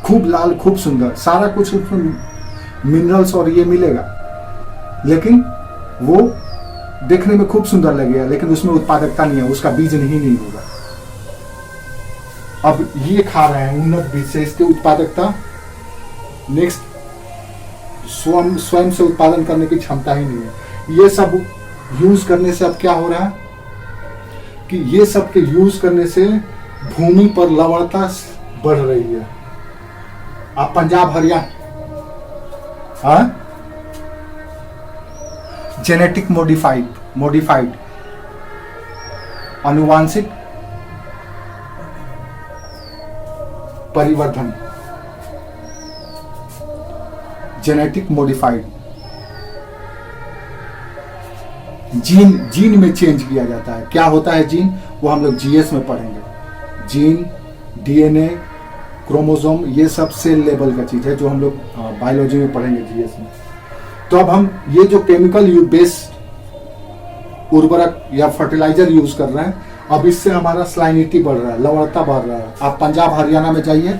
खूब लाल, खूब सुंदर, सारा कुछ उसमें मिनरल्स और ये मिलेगा, लेकिन वो देखने में खूब सुंदर लगेगा, लेकिन उसमें उत्पादकता नहीं है, उसका बीज नहीं होगा। अब ये खा रहे हैं उन्नत बीज से, इसकी उत्पादकता नेक्स्ट स्वयं से उत्पादन करने की क्षमता ही नहीं है। ये सब यूज करने से अब क्या हो रहा है कि ये सब के यूज करने से भूमि पर लवणता बढ़ रही है। आप पंजाब हरियाणा, जेनेटिक मॉडिफाइड आनुवांशिक परिवर्धन, जेनेटिक मॉडिफाइड, जीन में चेंज किया जाता है। क्या होता है जीन, वो हम लोग जीएस में पढ़ेंगे। जीन, डीएनए, क्रोमोसोम, ये सब सेल लेवल का चीज है जो हम लोग बायोलॉजी में पढ़ेंगे जीएस में। तो अब हम ये जो केमिकल बेस्ड उर्वरक या फर्टिलाइजर यूज कर रहे हैं, अब इससे हमारा सलाइनिटी बढ़ रहा है, लवणता बढ़ रहा है। आप पंजाब हरियाणा में जाइए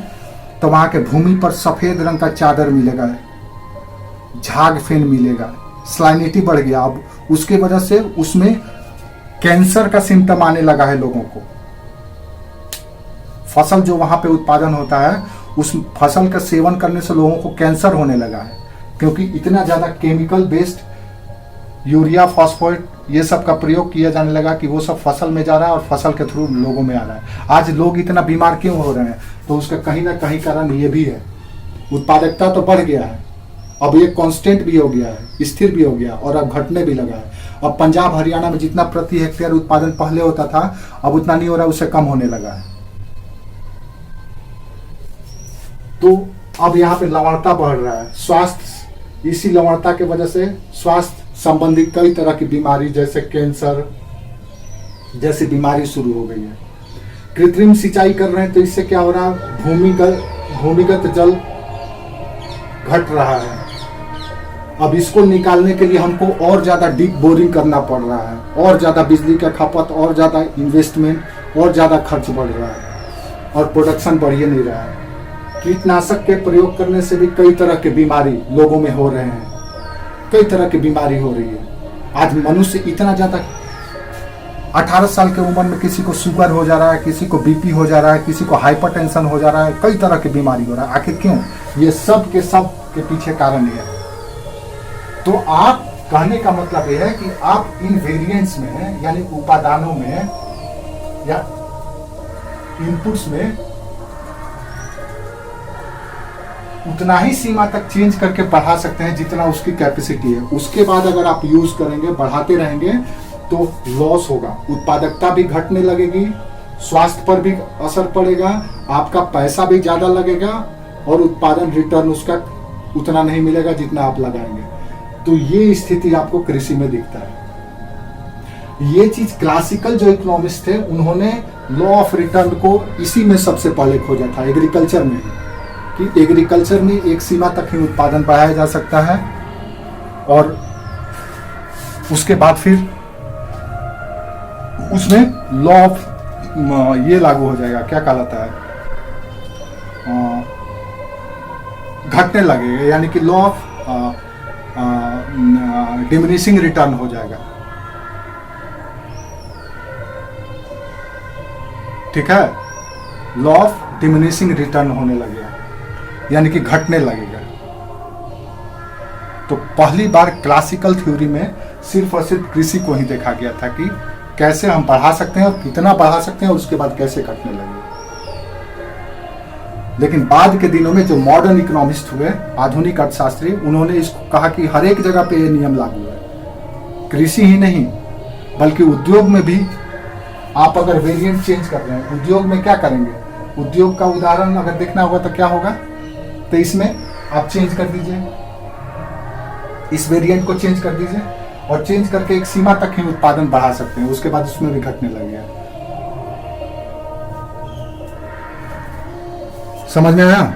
तो वहाँ के भूमि पर सफेद रंग का चादर मिलेगा, झाग फेन मिलेगा, सलाइनिटी बढ़ गया। अब उसके वजह से उसमें कैंसर का सिम्टम आने लगा है लोगों को। फसल जो वहाँ पे उत्पादन होता है, उस फसल का सेवन करने से लोगों को कैंसर होने लगा है, क्योंकि इतना ज़्यादा केमिकल बेस्ड यूरिया, फॉस्फेट ये सब का प्रयोग किया जाने लगा कि वो सब फसल में जा रहा है और फसल के थ्रू लोगों में आ रहा है। आज लोग इतना बीमार क्यों हो रहे हैं, तो उसका कहीं ना कहीं कारण ये भी है। उत्पादकता तो बढ़ गया है, अब ये कांस्टेंट भी हो गया है, स्थिर भी हो गया और अब घटने भी लगा है। अब पंजाब हरियाणा में जितना प्रति हेक्टेयर उत्पादन पहले होता था, अब उतना नहीं हो रहा है, उससे कम होने लगा है। तो अब यहाँ पे लवणता बढ़ रहा है, स्वास्थ्य, इसी लवणता के वजह से स्वास्थ्य संबंधी कई तरह की बीमारी जैसे कैंसर जैसी बीमारी शुरू हो गई है। कृत्रिम सिंचाई कर रहे हैं तो इससे क्या हो रहा है, भूमिगत जल घट रहा है। अब इसको निकालने के लिए हमको और ज़्यादा डीप बोरिंग करना पड़ रहा है, और ज़्यादा बिजली का खपत, और ज़्यादा इन्वेस्टमेंट, और ज़्यादा खर्च बढ़ रहा है और प्रोडक्शन बढ़ ही नहीं रहा है। कीटनाशक के प्रयोग करने से भी कई तरह के बीमारी लोगों में हो रहे हैं, कई तरह की बीमारी हो रही है। आज मनुष्य इतना ज़्यादा 18 साल की उम्र में किसी को शुगर हो जा रहा है, किसी को बीपी हो जा रहा है, किसी को हाइपरटेंशन हो जा रहा है, कई तरह की बीमारी हो रहा है। आखिर क्यों? ये सब के पीछे कारण ये है। तो आप कहने का मतलब यह है कि आप इन वेरिएंट्स में, यानी उपादानों में या इनपुट्स में उतना ही सीमा तक चेंज करके बढ़ा सकते हैं जितना उसकी कैपेसिटी है। उसके बाद अगर आप यूज करेंगे, बढ़ाते रहेंगे, तो लॉस होगा, उत्पादकता भी घटने लगेगी, स्वास्थ्य पर भी असर पड़ेगा, आपका पैसा भी ज्यादा लगेगा और उत्पादन रिटर्न उसका उतना नहीं मिलेगा जितना आप लगाएंगे। तो ये स्थिति आपको कृषि में दिखता है। ये चीज क्लासिकल जो इकोनॉमिस्ट थे उन्होंने लॉ ऑफ रिटर्न को इसी में सबसे पहले खोजा था, एग्रीकल्चर में ही, कि एग्रीकल्चर में एक सीमा तक ही उत्पादन बढ़ाया जा सकता है और उसके बाद फिर उसमें लॉ ऑफ ये लागू हो जाएगा, क्या कहलाता है, घटने लगेगा, यानी कि लॉ ऑफ डिमिनिशिंग रिटर्न हो जाएगा। ठीक है, लॉ ऑफ डिमिनिशिंग रिटर्न होने लगेगा, यानी कि घटने लगेगा। तो पहली बार क्लासिकल थ्योरी में सिर्फ और सिर्फ कृषि को ही देखा गया था कि कैसे हम बढ़ा सकते हैं और कितना बढ़ा सकते हैं और उसके बाद कैसे घटने लगेगा। लेकिन बाद के दिनों में जो मॉडर्न इकोनॉमिस्ट हुए, आधुनिक अर्थशास्त्री, उन्होंने इसको कहा कि हर एक जगह पे ये नियम लागू है। कृषि ही नहीं बल्कि उद्योग में भी आप अगर वेरिएंट चेंज कर रहे हैं, उद्योग में क्या करेंगे, उद्योग का उदाहरण अगर देखना होगा तो क्या होगा, तो इसमें आप चेंज कर दीजिए, इस वेरिएंट को चेंज कर दीजिए और चेंज करके एक सीमा तक ही उत्पादन बढ़ा सकते हैं, उसके बाद उसमें भी घटने लगेगा। समझ में आया?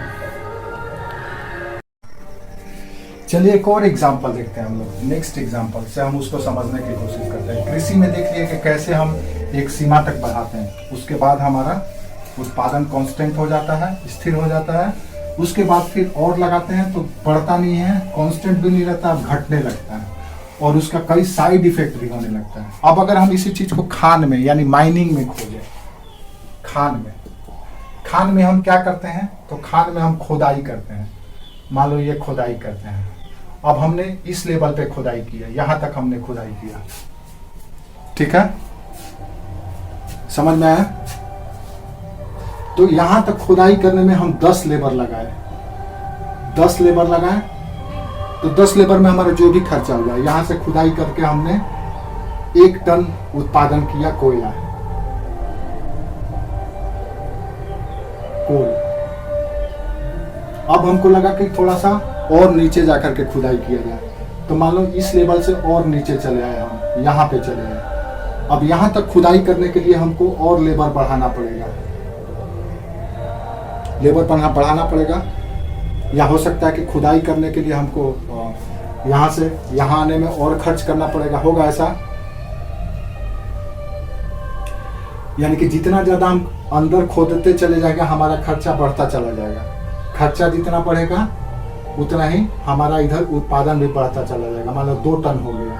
चलिए एक और एग्जांपल देखते हैं हम लोग। नेक्स्ट एग्जांपल से हम उसको समझने की कोशिश करते हैं। कृषि में देख लिए कि कैसे हम एक सीमा तक बढ़ाते हैं, उसके बाद हमारा उत्पादन कांस्टेंट हो जाता है, स्थिर हो जाता है, उसके बाद फिर और लगाते हैं तो बढ़ता नहीं है, कांस्टेंट भी नहीं रहता, घटने लगता है और उसका कई साइड इफेक्ट भी होने लगता है। अब अगर हम इसी चीज को खान में यानी माइनिंग में खोजें, खान में हम क्या करते हैं, तो खान में हम खोदाई करते हैं। मान लो ये खोदाई करते हैं, अब हमने इस लेवल पे खोदाई किया, यहां तक हमने खोदाई किया, ठीक है, समझ में आया? तो यहां तक खुदाई करने में हम 10 लेबर लगाए, 10 लेबर लगाए, तो 10 लेबर में हमारा जो भी खर्चा हुआ, यहां से खुदाई करके हमने 1 टन उत्पादन किया कोयला, कोल। अब हमको लगा कि थोड़ा सा और नीचे जाकर के खुदाई किया जाए, तो मान लो इस लेवल से और नीचे चले आए, हम यहां पे चले आए। अब यहां तक खुदाई करने के लिए हमको और लेबर बढ़ाना पड़ेगा, लेबर बढ़ाना पड़ेगा, या हो सकता है कि खुदाई करने के लिए हमको यहां से यहां आने में और खर्च करना पड़ेगा, होगा ऐसा। यानी कि जितना ज्यादा हम अंदर खोदते चले जाएंगे हमारा खर्चा बढ़ता चला जाएगा, खर्चा जितना बढ़ेगा उतना ही हमारा इधर उत्पादन भी बढ़ता चला जाएगा। मान लो 2 टन हो गया,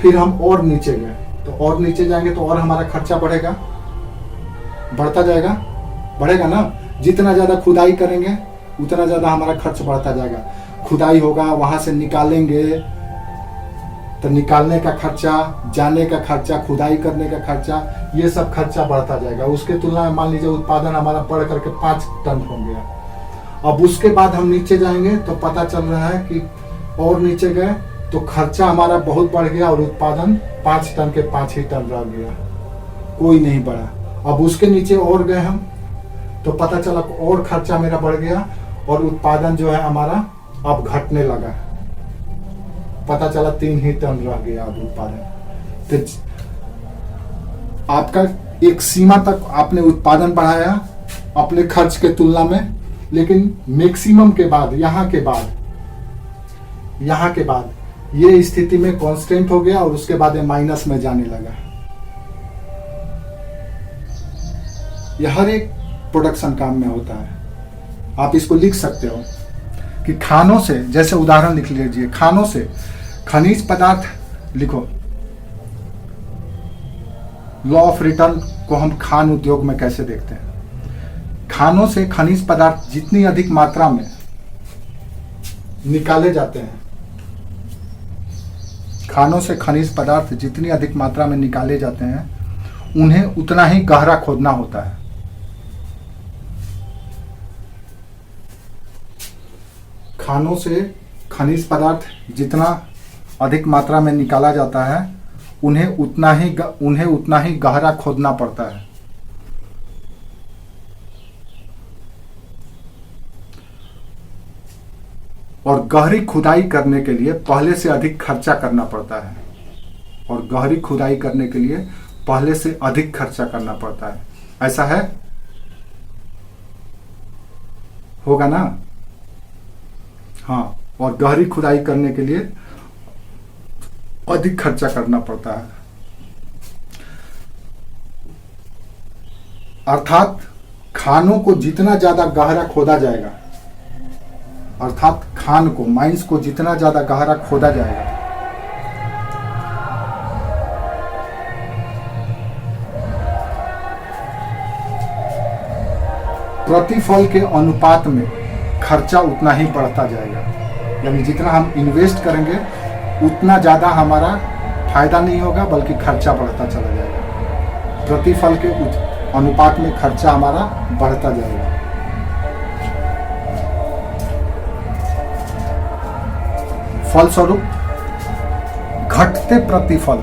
फिर हम और नीचे गए, तो और नीचे जाएंगे तो और हमारा खर्चा बढ़ेगा, बढ़ता जाएगा, बढ़ेगा ना। जितना ज्यादा खुदाई करेंगे उतना ज्यादा हमारा खर्च बढ़ता जाएगा। खुदाई होगा, वहां से निकालेंगे तो निकालने का खर्चा, जाने का खर्चा, खुदाई करने का खर्चा, ये सब खर्चा बढ़ता जाएगा। उसके तुलना में मान लीजिए उत्पादन हमारा बढ़ करके 5 टन हो गया। अब उसके बाद हम नीचे जाएंगे तो पता चल रहा है कि और नीचे गए तो खर्चा हमारा बहुत बढ़ गया और उत्पादन 5 टन के 5 ही टन रह गया, कोई नहीं बढ़ा। अब उसके नीचे और गए हम तो पता चला और खर्चा मेरा बढ़ गया और उत्पादन जो है हमारा अब घटने लगा, पता चला 3 ही टन रह गया अब उत्पादन। तो आपका एक सीमा तक आपने उत्पादन बढ़ाया अपने खर्च के तुलना में, लेकिन मैक्सिमम के बाद यहाँ के बाद ये स्थिति में कांस्टेंट हो गया और उसके बाद ये माइनस में जाने लगा। यह हर एक प्रोडक्शन काम में होता है। आप इसको लिख सकते हो कि खानों से, जैसे उदाहरण लिख लीजिए, खानों से खनिज पदार्थ लिखो। लॉ ऑफ रिटर्न को हम खान उद्योग में कैसे देखते हैं? खानों से खनिज पदार्थ जितनी अधिक मात्रा में निकाले जाते हैं, खानों से खनिज पदार्थ जितनी अधिक मात्रा में निकाले जाते हैं, उन्हें उतना ही गहरा खोदना होता है। खानों से खनिज पदार्थ जितना अधिक मात्रा में निकाला जाता है, उन्हें उतना ही गहरा खोदना पड़ता है। और गहरी खुदाई करने के लिए पहले से अधिक खर्चा करना पड़ता है। और गहरी खुदाई करने के लिए पहले से अधिक खर्चा करना पड़ता है। ऐसा है? होगा ना? हाँ, और गहरी खुदाई करने के लिए अधिक खर्चा करना पड़ता है। अर्थात खानों को जितना ज्यादा गहरा खोदा जाएगा, अर्थात खान को, माइंस को जितना ज्यादा गहरा खोदा जाएगा, प्रतिफल के अनुपात में खर्चा उतना ही बढ़ता जाएगा। यानी जितना हम इन्वेस्ट करेंगे उतना ज़्यादा हमारा फायदा नहीं होगा, बल्कि खर्चा बढ़ता चला जाएगा। प्रतिफल के अनुपात में खर्चा हमारा बढ़ता जाएगा। फलस्वरूप घटते प्रतिफल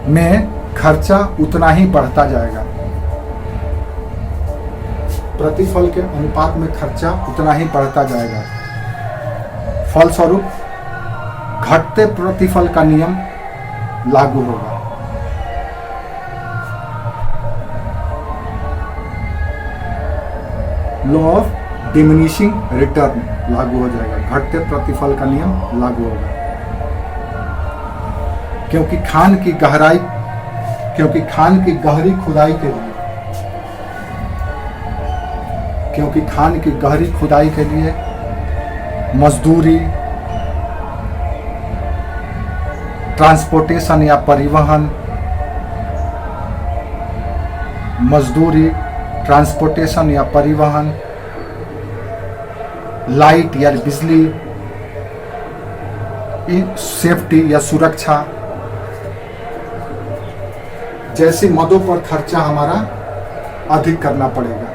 में खर्चा उतना ही बढ़ता जाएगा। प्रतिफल के अनुपात में खर्चा उतना ही बढ़ता जाएगा। फलस्वरूप घटते प्रतिफल का नियम लागू होगा। लॉ ऑफ डिमिनिशिंग रिटर्न लागू हो जाएगा। घटते प्रतिफल का नियम लागू होगा। क्योंकि खान की गहरी खुदाई के लिए, क्योंकि खान की गहरी खुदाई के लिए मजदूरी, ट्रांसपोर्टेशन या परिवहन, लाइट या बिजली, सेफ्टी या सुरक्षा जैसे मदों पर खर्चा हमारा अधिक करना पड़ेगा।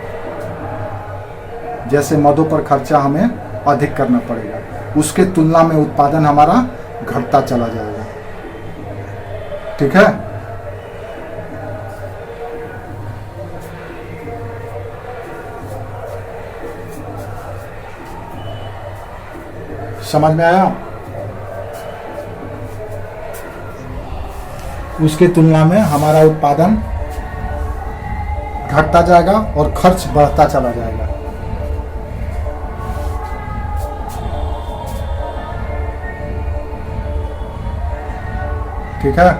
जैसे मदों पर खर्चा हमें अधिक करना पड़ेगा, उसके तुलना में उत्पादन हमारा घटता चला जाएगा। ठीक है? समझ में आया? उसके तुलना में हमारा उत्पादन घटता जाएगा और खर्च बढ़ता चला जाएगा। ठीक है?